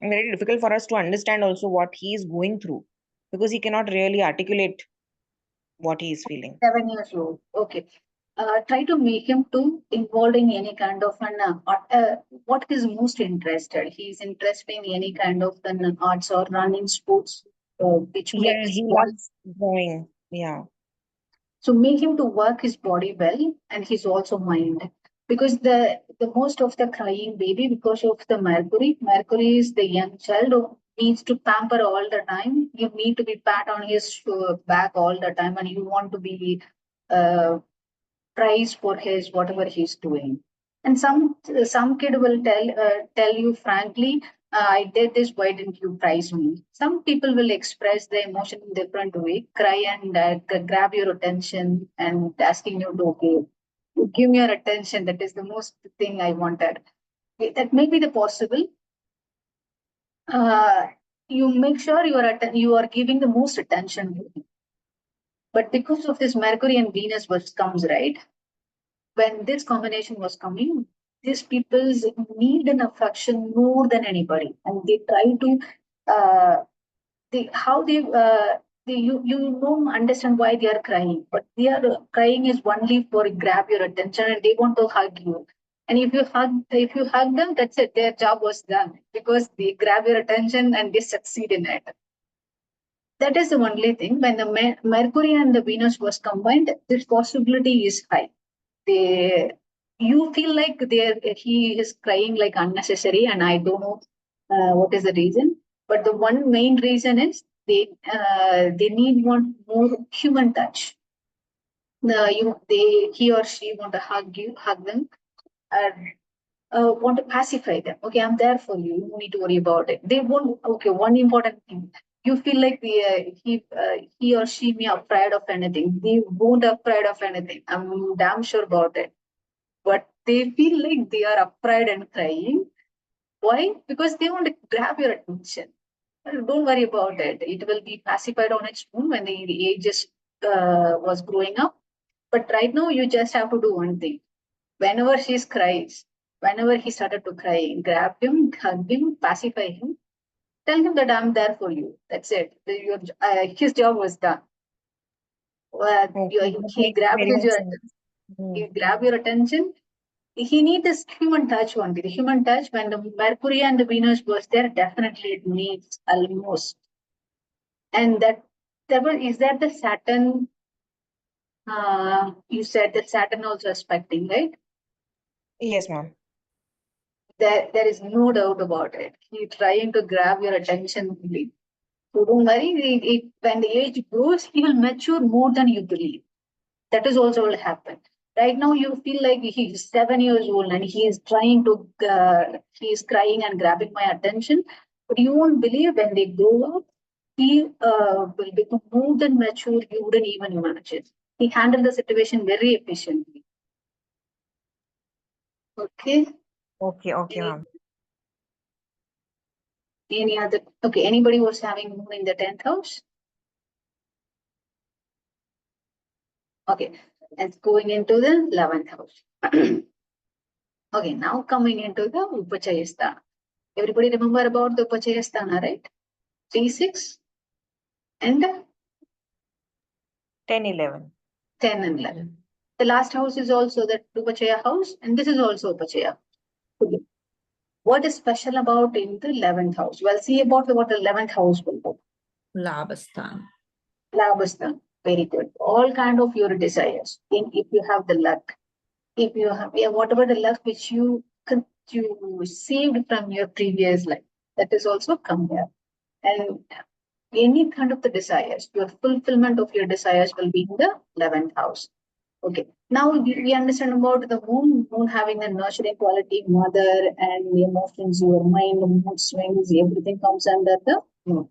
S5: And very difficult for us to understand also what he is going through because he cannot really articulate what he is feeling.
S2: 7 years old. Okay. Try to make him to involved in any kind of an what is most interested. He's interested in any kind of an arts or running sports, which
S5: Yeah,
S2: makes
S5: he
S2: body.
S5: loves drawing. Yeah.
S2: So make him to work his body well and his also mind. Because the most of the crying baby because of the Mercury. Mercury is the young child who needs to pamper all the time. You need to be pat on his back all the time, and you want to be uh, praised for his whatever he's doing. And some kid will tell you frankly, I did this. Why didn't you praise me? Some people will express their emotion in different way, cry and grab your attention and asking you to okay, give me your attention. That is the most thing I wanted. Okay, that may be the possible. Uh, you make sure you are giving the most attention to him. But because of this Mercury and Venus, which comes right when this combination was coming, these people's need an affection more than anybody, and they try to they how they you don't understand why they are crying, but they are crying is only for grab your attention and they want to hug you. And if you hug them, that's it. Their job was done because they grab your attention and they succeed in it. That is the only thing. When the Mercury and the Venus was combined, this possibility is high. They you feel like he is crying like unnecessary, and I don't know what is the reason. But the one main reason is they need one more human touch. He or she want to hug them, and want to pacify them. Okay, I'm there for you. You don't need to worry about it. They won't. Okay, one important thing. You feel like he or she may afraid of anything. They won't afraid of anything. I'm damn sure about it. But they feel like they are afraid and crying. Why? Because they want to grab your attention. Well, don't worry about it. It will be pacified on its own when the age just was growing up. But right now, you just have to do one thing. Whenever she cries, whenever he started to cry, grab him, hug him, pacify him, tell him that I'm there for you. That's it. His job was done.
S5: Okay, that
S2: He
S5: makes
S2: grabbed
S5: very
S2: his
S5: much
S2: your
S5: sense.
S2: he
S5: Mm.
S2: grab your attention. he need this human touch only. The human touch, when the Mercury and the Venus was there, definitely it needs almost. And is that the Saturn? You said that Saturn also aspecting, right?
S5: Yes, ma'am.
S2: There is no doubt about it. He's trying to grab your attention only. So don't worry, when the age grows, he will mature more than you believe. That is also will happen. Right now, you feel like he's 7 years old and he is trying to, he is crying and grabbing my attention. But you won't believe when they grow up, he will become more than mature. You wouldn't even imagine. He handled the situation very efficiently. Okay.
S5: Okay, okay,
S2: Any-
S5: ma'am.
S2: Any other? Okay. Anybody was having moon in the 10th house? Okay. It's going into the 11th house. Okay. Now coming into the Upachayasthana. Everybody remember about the Upachayasthana, right? 3, 6 and
S5: 10, 11.
S2: 10 and 11. The last house is also the Upachaya house, and this is also Upachaya. Okay. What is special about in the 11th house? Well, see about what the 11th house will do.
S1: Labhasthan.
S2: Labhasthan. Very good. All kind of your desires. If you have the luck, if you have whatever the luck which you received from your previous life, that is also come here. And any kind of the desires, your fulfillment of your desires will be in the 11th house. Okay. Now we understand about the moon having a nurturing quality, mother and the emotions, your mind, mood swings, everything comes under the moon.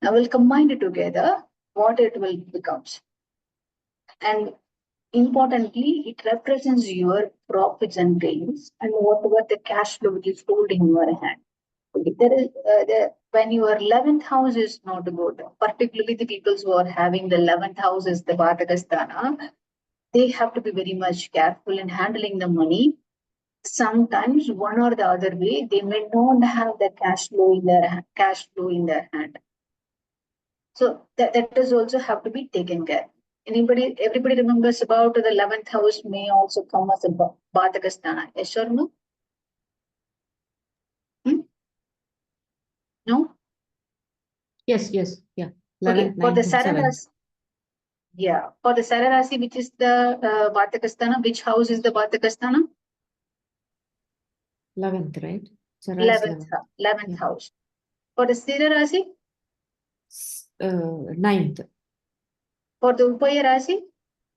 S2: Now we'll combine it together, what it will becomes. And importantly, it represents your profits and gains and whatever the cash flow which is stored in your hand. Okay. There is when your 11th house is not good, particularly the people who are having the 11th house is the Bhatakasthana, they have to be very much careful in handling the money. Sometimes one or the other way, they may not have the cash flow in their hand. So that does also have to be taken care. Everybody remembers about the 11th house may also come as a Bhatakasthana. Yes or no? No?
S7: Yes, yeah.
S2: Okay,
S7: 11th,
S2: for the
S7: 9th, and 7th.
S2: Sararasi, yeah, for the Sararasi, which is the Bhatakasthana, which house is the Bhatakasthana?
S7: 11th, right? Sarai is
S2: 11th
S7: Yeah.
S2: house. For the Sthira Rasi,
S7: 9th,
S2: for the Upaya Rasi,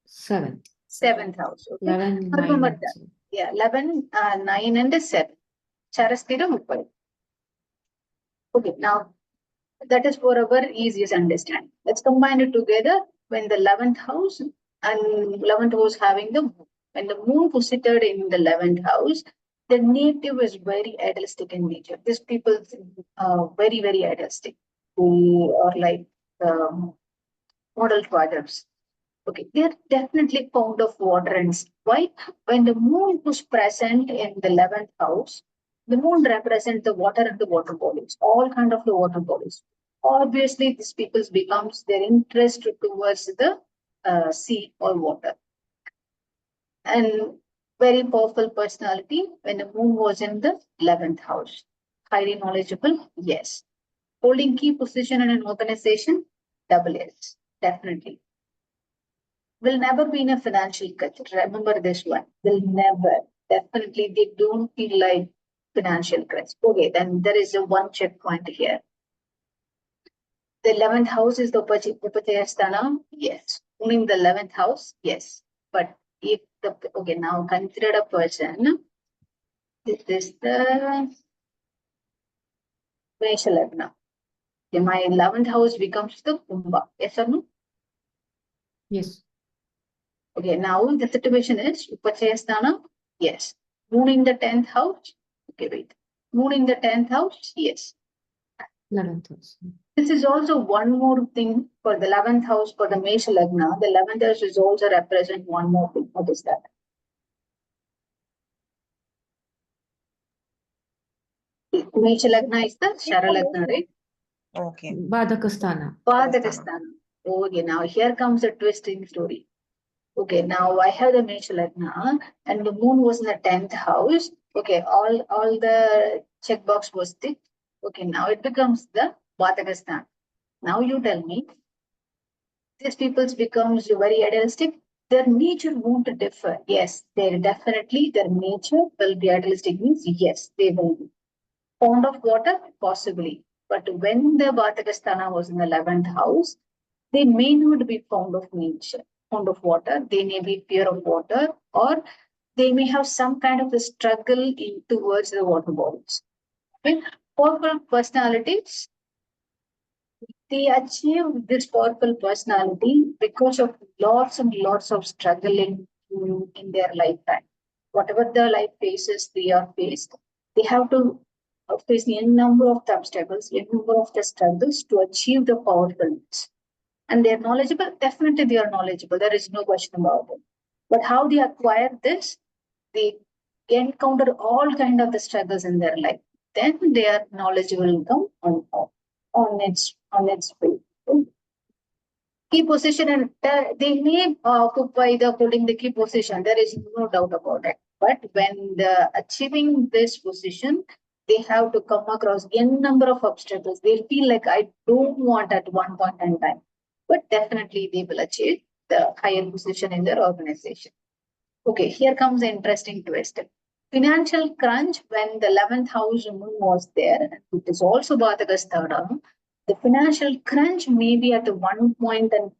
S7: 7th.
S2: 7th house. Okay.
S7: 11,
S2: Now
S7: 9,
S2: remember
S7: and
S2: that.
S7: 7.
S2: Yeah, 11, 9 and 7. Charastira Upaya. Okay, now that is for our easiest understanding. Let's combine it together when the 11th house and 11th house having the moon. When the moon posited in the 11th house, the native is very idealistic in nature. These people are very, very idealistic. Who are like model fathers. Okay, they are definitely fond of water and why? When the moon was present in the 11th house, the moon represents the water and the water bodies, all kind of the water bodies. Obviously, these people becomes their interest towards the sea or water. And very powerful personality when the moon was in the 11th house. Highly knowledgeable, yes. Holding key position in an organization, double S, definitely. Will never be in a financial cut. Remember this one. Will never. Definitely, they don't feel like financial crunch. Okay, then there is a one checkpoint here. The 11th house is the Upachayasthana. Yes. Only in the 11th house. Yes. But if the okay, now consider a person. This is the Mesha Lagna. Okay, my 11th house becomes the Kumbha. Yes or no?
S7: Yes.
S2: Okay, now the situation is Upachayasthana, yes. Moon in the 10th house. Okay, wait. Moon in the 10th house, yes.
S7: 11th house.
S2: This is also one more thing for the 11th house for the Mesha Lagna. The 11th house is also represent one more thing. What is that? Mesha Lagna is the Shara Lagna, right?
S5: Okay.
S7: Bhadakasthana.
S2: Bhadakasthana. Okay, now here comes a twisting story. Okay, now I have the Mesh Lagna and the moon was in the 10th house. Okay, all the checkbox was ticked. Okay, now it becomes the Vatagastan. Now you tell me, these peoples becomes very idealistic. Their nature won't differ. Yes, they definitely their nature will be idealistic means yes, they will be. Fond of water, possibly. But when the Vatagasthana was in the 11th house, they may not be fond of nature, fond of water. They may be fear of water, or they may have some kind of a struggle towards the water bodies. Okay? Powerful personalities, they achieve this powerful personality because of lots and lots of struggling in their lifetime. Whatever the life phases they are faced, they have to face a number of obstacles, a number of the struggles to achieve the powerfulness. And they're knowledgeable, definitely they are knowledgeable. There is no question about it. But how they acquire this, they encounter all kind of the struggles in their life. Then their knowledge will come on its way. Key position, and they may occupy the holding the key position. There is no doubt about it. But when the achieving this position, they have to come across n number of obstacles. They feel like I don't want at one point in time, but definitely they will achieve the higher position in their organization. Okay, here comes the interesting twist. Financial crunch when the 11th house moon was there, it is also Bhatakasthana. The financial crunch may be at the one point and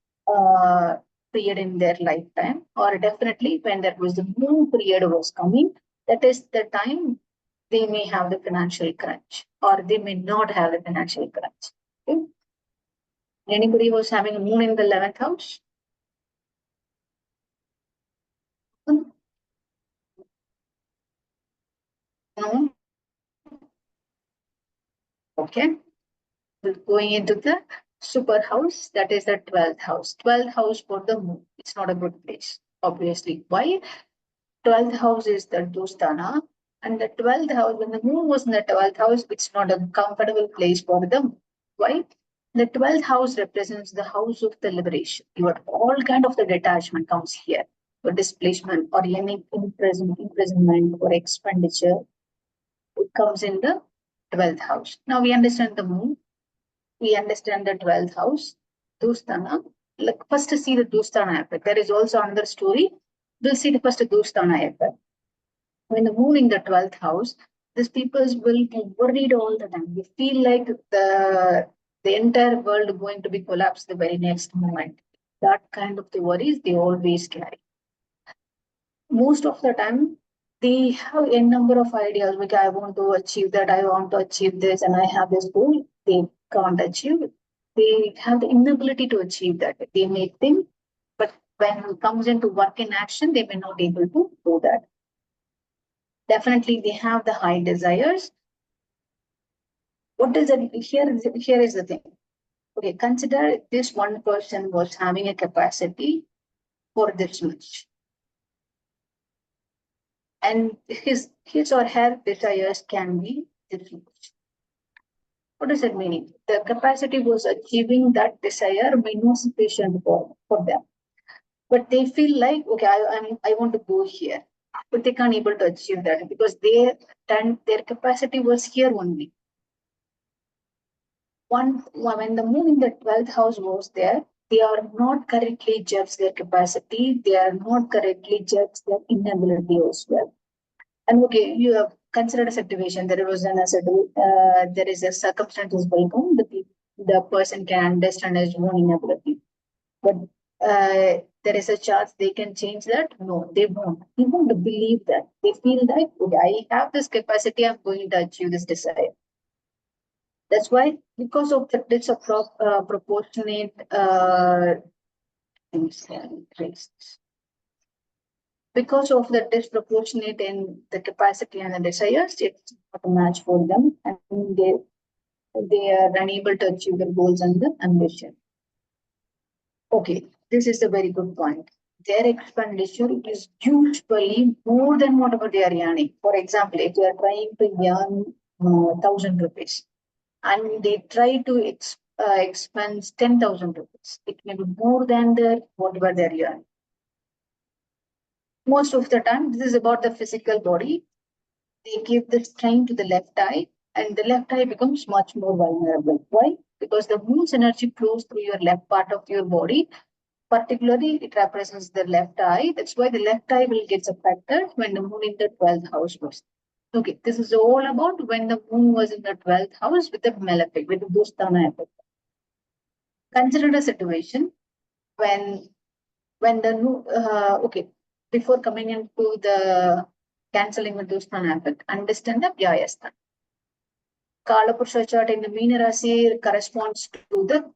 S2: period in their lifetime, or definitely when that was the moon period was coming, that is the time they may have the financial crunch, or they may not have the financial crunch. Okay? Anybody was having a moon in the 11th house? No? Okay. Going into the super house, that is the 12th house. 12th house for the moon. It's not a good place, obviously. Why? 12th house is the Dostana, and the 12th house, when the moon was in the 12th house, it's not a comfortable place for them. Why? The 12th house represents the house of the liberation. Your all kind of the detachment comes here, or displacement, or any imprisonment or expenditure. It comes in the 12th house. Now we understand the moon. We understand the 12th house, Dostana. Like first to see the Dostana effect. There is also another story. We'll see the first Dostana effect. When the moon in the 12th house, these peoples will be worried all the time. They feel like the entire world going to be collapsed the very next moment. That kind of the worries they always carry. Most of the time, they have a number of ideas, like I want to achieve that, I want to achieve this, and I have this goal. They can't achieve it. They have the inability to achieve that. They may think, but when it comes into work in action, they may not be able to do that. Definitely, they have the high desires. What is it? Here is the thing. Okay, consider this one person was having a capacity for this much. And his or her desires can be different. What does it mean? The capacity was achieving that desire may not sufficient for them. But they feel like, okay, I want to go here. But they can't able to achieve that because their capacity was here only. When the moon in the 12th house was there, they are not correctly judged their capacity, they are not correctly judged their inability as well. And okay, you have considered a situation. There was there is a circumstances welcome. The person can understand his own inability, but there is a chance they can change that. No, they won't. They won't believe that. They feel like, okay, I have this capacity. I'm going to achieve this desire. That's why, because of the disproportionate because of the disproportionate in the capacity and the desires, it's not a match for them, and they are unable to achieve their goals and the ambition. Okay, this is a very good point. Their expenditure is usually more than whatever they are earning. For example, if they are trying to earn 1,000 rupees and they try to expend 10,000 rupees, it may be more than whatever they are earning. Most of the time, this is about the physical body. They give the strain to the left eye, and the left eye becomes much more vulnerable. Why? Because the moon's energy flows through your left part of your body. Particularly, it represents the left eye. That's why the left eye will get affected when the moon in the 12th house was. Okay, this is all about when the moon was in the 12th house with the malefic, with the Dusthana effect. Consider a situation when okay, before coming into the cancelling the Dusthana effect, understand the Vyayasthan. Kalapurusha chart in the Meena Rasi corresponds to the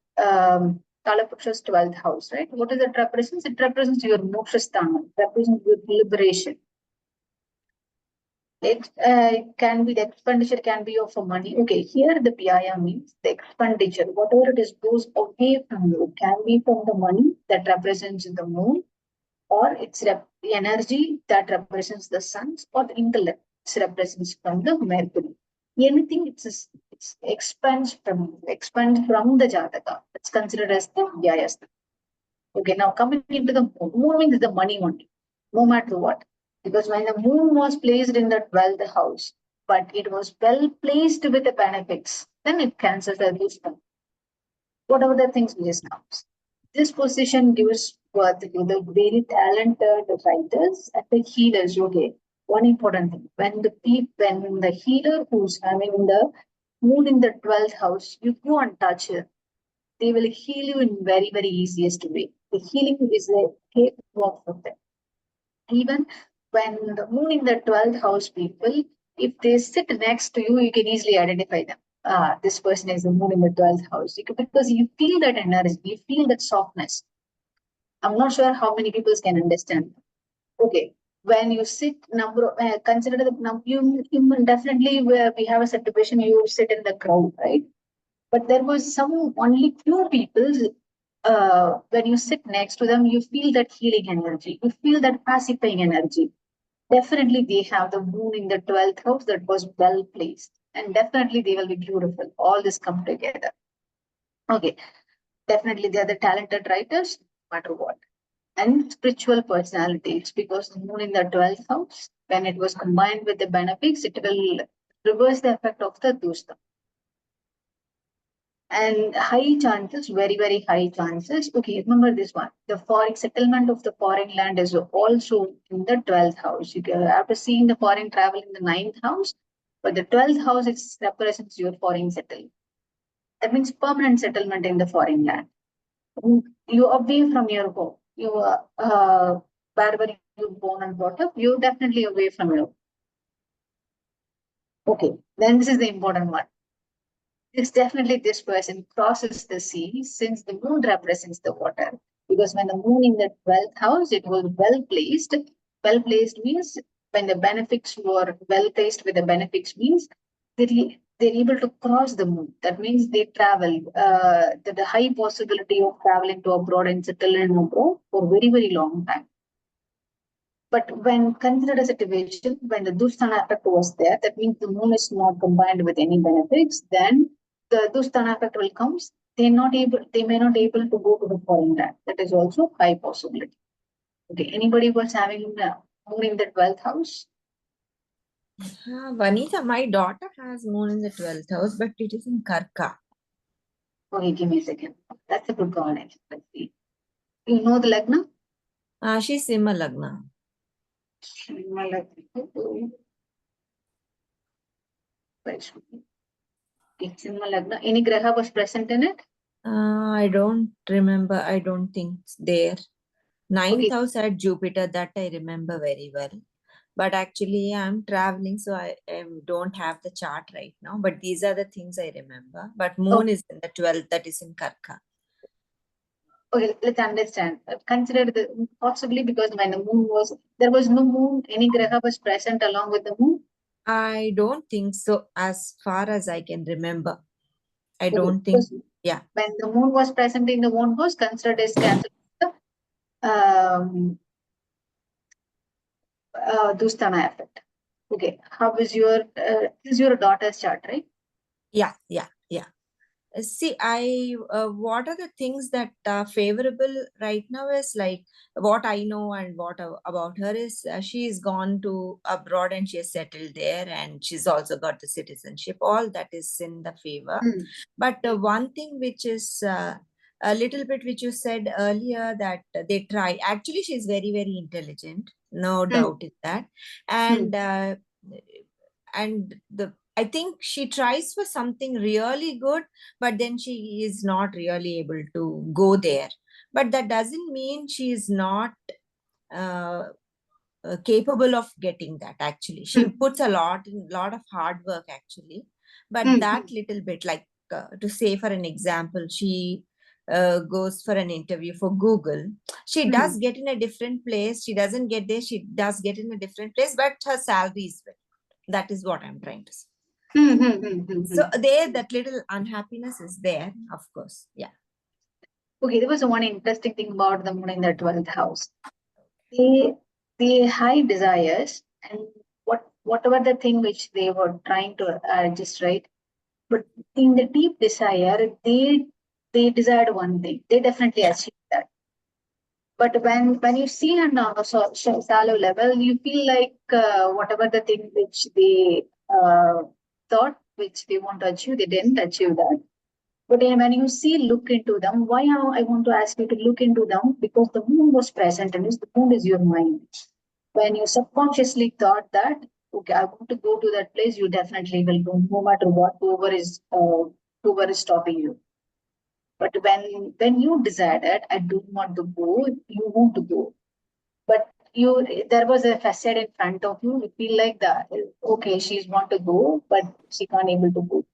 S2: Kalapurusha's 12th house, right? What does it represent? It represents your Mokshasthana, represents your liberation. It can be, the expenditure can be of money. Okay, here the Pyaya means the expenditure, whatever it is goes away from you, can be from the money that represents the moon, or it's the energy that represents the suns, or the intellect represents from the Mercury. Anything it's expands from the Jataka. It's considered as the Vyayastha. Okay, now coming into the moon, moon means the money only, no matter what. Because when the moon was placed in the 12th house, but it was well placed with the benefits, then it cancels the wisdom. Whatever the things we just comes. This position gives birth to the very talented writers and the healers. Okay, one important thing: when the healer who's having the moon in the 12th house, you go and touch her, they will heal you in very, very easiest way. The healing is a cakewalk for them. Even when the moon in the 12th house people, if they sit next to you, you can easily identify them. This person is the moon in the 12th house. Because you feel that energy, you feel that softness. I'm not sure how many people can understand. Okay, when you sit, consider the number, you definitely, we have a situation, you sit in the crowd, right? But there was some only few people, when you sit next to them, you feel that healing energy, you feel that pacifying energy. Definitely they have the moon in the 12th house that was well placed, and definitely they will be beautiful. All this come together. Okay, definitely they are the talented writers, no matter what. And spiritual personalities, because the moon in the 12th house, when it was combined with the benefics, it will reverse the effect of the dusha. And high chances, very, very high chances. Okay, remember this one. The foreign settlement of the foreign land is also in the 12th house. You can, after seeing the foreign travel in the 9th house, but the 12th house, it represents your foreign settlement. That means permanent settlement in the foreign land. You away from your home. You are wherever you're born and brought up, you're definitely away from your home. Okay, then this is the important one. It's definitely this person crosses the sea, since the moon represents the water. Because when the moon in the 12th house, it was well placed. Well placed means when the benefics were well placed with the benefics means they're able to cross the moon. That means they travel. The high possibility of traveling to abroad and settling abroad for very, very long time. But when considered a situation when the Dusthana effect was there, that means the moon is not combined with any benefits, then the Dusthana effect will come. They may not able to go to the foreign land. That is also high possibility. Okay, anybody was having moon in the 12th house?
S1: Vanita, my daughter has moon in the 12th house, but it is in Karka.
S2: Okay, give me a second. That's a good combination. Let's see. You know the Lagna?
S1: She's Simha Lagna.
S2: Simha Lagna. Any Graha was present in it?
S1: I don't remember. I don't think it's there. Ninth
S2: Okay.
S1: house had Jupiter, that I remember very well. But actually, I'm traveling, so I don't have the chart right now. But these are the things I remember. But moon is in the 12th, that is in Karka.
S2: Okay, let's understand. Consider possibly because when the moon was, there was no moon, any Graha was present along with the moon?
S1: I don't think so, as far as I can remember. I
S2: Okay,
S1: don't think,
S2: because
S1: yeah.
S2: when the moon was present in the one house, considered as Cancer, Dusthana effect. Okay, how is your, this is your daughter's chart, right?
S1: Yeah. See, what are the things that are favorable right now is like what I know and what about her is she's gone to abroad and she has settled there and she's also got the citizenship. All that is in the favor.
S2: Mm.
S1: But one thing which is a little bit which you said earlier that they try. Actually, she's very, very intelligent. No
S2: Mm.
S1: doubt in that.
S2: Mm.
S1: And the I think she tries for something really good, but then she is not really able to go there. But that doesn't mean she is not uh, capable of getting that. Actually, she
S2: Mm.
S1: puts a lot of hard work actually. But
S2: Mm.
S1: that little bit, like to say for an example, she goes for an interview for Google. She
S2: Mm.
S1: does get in a different place. She doesn't get there. She does get in a different place, but her salary is very. That is what I'm trying to say.
S2: Mm. Mm. Mm. Mm.
S1: So there, that little unhappiness is there, of course. Yeah.
S2: Okay, there was one interesting thing about the moon in the 12th house. They high desires and whatever the thing which they were trying to adjust, right? But in the deep desire, they desired one thing. They definitely
S1: Yeah.
S2: achieved that. But when you see on a shallow level, you feel like whatever the thing which they thought which they want to achieve, they didn't achieve that. But then when you see, look into them, why I want to ask you to look into them? Because the moon was present and the moon is your mind. When you subconsciously thought that, okay, I want to go to that place, you definitely will go, no matter what, whoever is stopping you. But when you decided, I don't want to go, you want to go. But there was a facade in front of you, you feel like that, okay, she's want to go, but she can't able to go.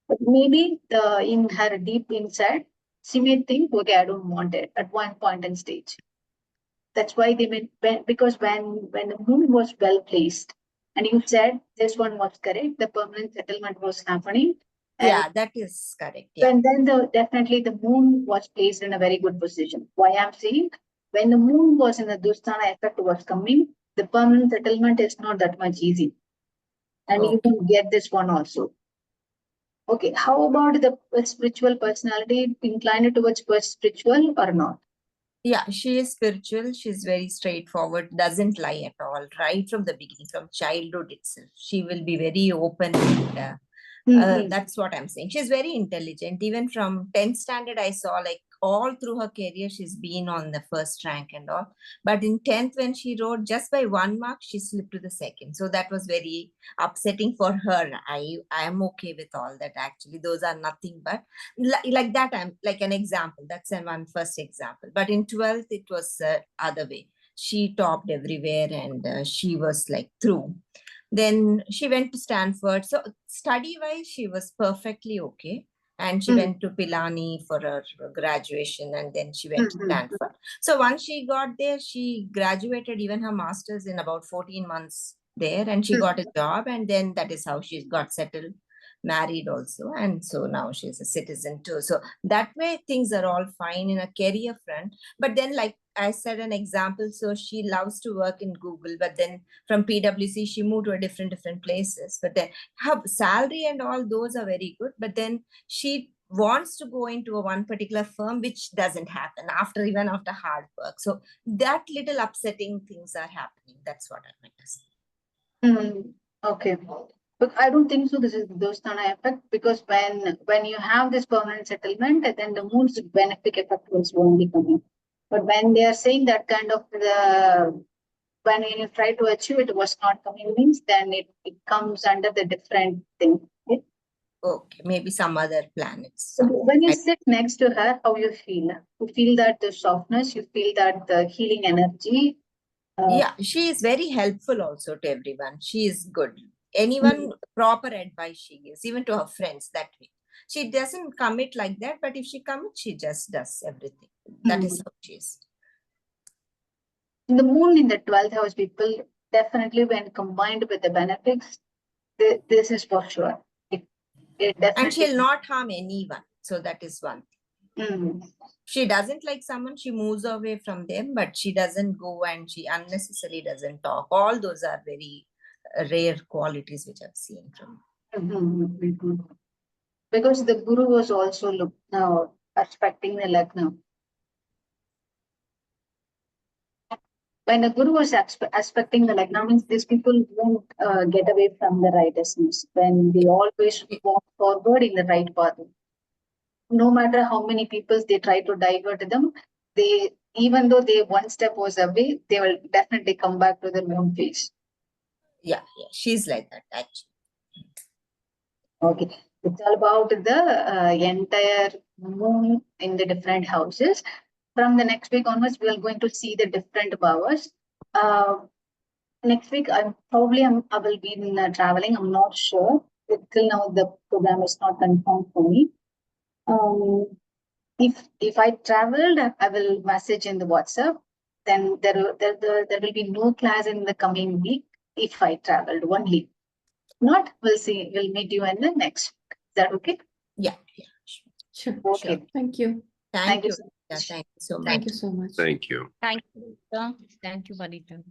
S2: But maybe in her deep inside, she may think, okay, I don't want it at one point in stage. That's why they made because when the moon was well placed, and you said this one was correct, the permanent settlement was happening, and
S1: Yeah, that is correct. Yeah.
S2: when then definitely the moon was placed in a very good position. Why I'm saying when the moon was in the Dustana effect was coming, the permanent settlement is not that much easy, and you
S1: Okay.
S2: can get this one also. Okay, how about the spiritual personality inclined towards spiritual or not?
S1: Yeah, she is spiritual. She's very straightforward, doesn't lie at all, right from the beginning, from childhood itself. She will be very open and
S2: Mhm.
S1: that's what I'm saying. She's very intelligent. Even from 10th standard, I saw like all through her career, she's been on the first rank and all. But in 10th, when she wrote just by 1 mark, she slipped to the second. So that was very upsetting for her. I am okay with all that actually. Those are nothing but like that. I'm like an example. That's one first example. But in 12th, it was other way. She topped everywhere and she was like through. Then she went to Stanford. So study wise, she was perfectly okay. And she
S2: Mm.
S1: went to Pilani for her graduation and then she went to
S2: Mhm.
S1: Stanford. So once she got there, she graduated even her master's in about 14 months there and she got a job. And then that is how she got settled, married also. And so now she's a citizen too. So that way things are all fine in a career front. But then, like I said, an example, so she loves to work in Google, but then from PwC, she moved to a different places. But then her salary and all those are very good. But then she wants to go into a one particular firm, which doesn't happen even after hard work. So that little upsetting things are happening. That's what I meant to say.
S2: Okay. But I don't think so. This is the Dostana effect because when you have this permanent settlement, then the moon's benefic effect will only come in. But when they are saying that kind of when you try to achieve it was not coming means, then it comes under the different thing. Okay?
S1: Okay, maybe some other planets.
S2: So when you sit next to her, how you feel? You feel that the softness, you feel that the healing energy.
S1: Yeah, she is very helpful also to everyone. She is good. Anyone proper advice she gives, even to her friends that way. She doesn't commit like that, but if she commits, she just does everything. That is how she is.
S2: The moon in the 12th house, people definitely, when combined with the benefits, this is for sure. It
S1: And
S2: definitely.
S1: she'll not harm anyone. So that is one thing.
S2: Mm.
S1: She doesn't like someone, she moves away from them, but she doesn't go and she unnecessarily doesn't talk. All those are very rare qualities which I've seen from.
S2: Mhm. because the Guru was also aspecting the Lagna. When the Guru was aspecting the Lagna, means these people won't get away from the righteousness when they always walk forward in the right path. No matter how many people they try to divert them, even though they one step was away, they will definitely come back to their own face.
S1: Yeah, she's like that actually.
S2: Okay, it's all about the entire moon in the different houses. From the next week onwards, we are going to see the different bhavas. Next week, I will be traveling. I'm not sure. Till now, the program is not confirmed for me. If I traveled, I will message in the WhatsApp. Then there will be no class in the coming week if I traveled only. Not, we'll see. We'll meet you in the next week. Is that okay?
S1: Yeah.
S7: Sure.
S2: Okay.
S7: Thank you.
S1: Thank you.
S2: so much.
S1: Thank you so much.
S7: Thank you so much.
S4: Thank you.
S6: Thank you.
S3: Thank you, Vanita.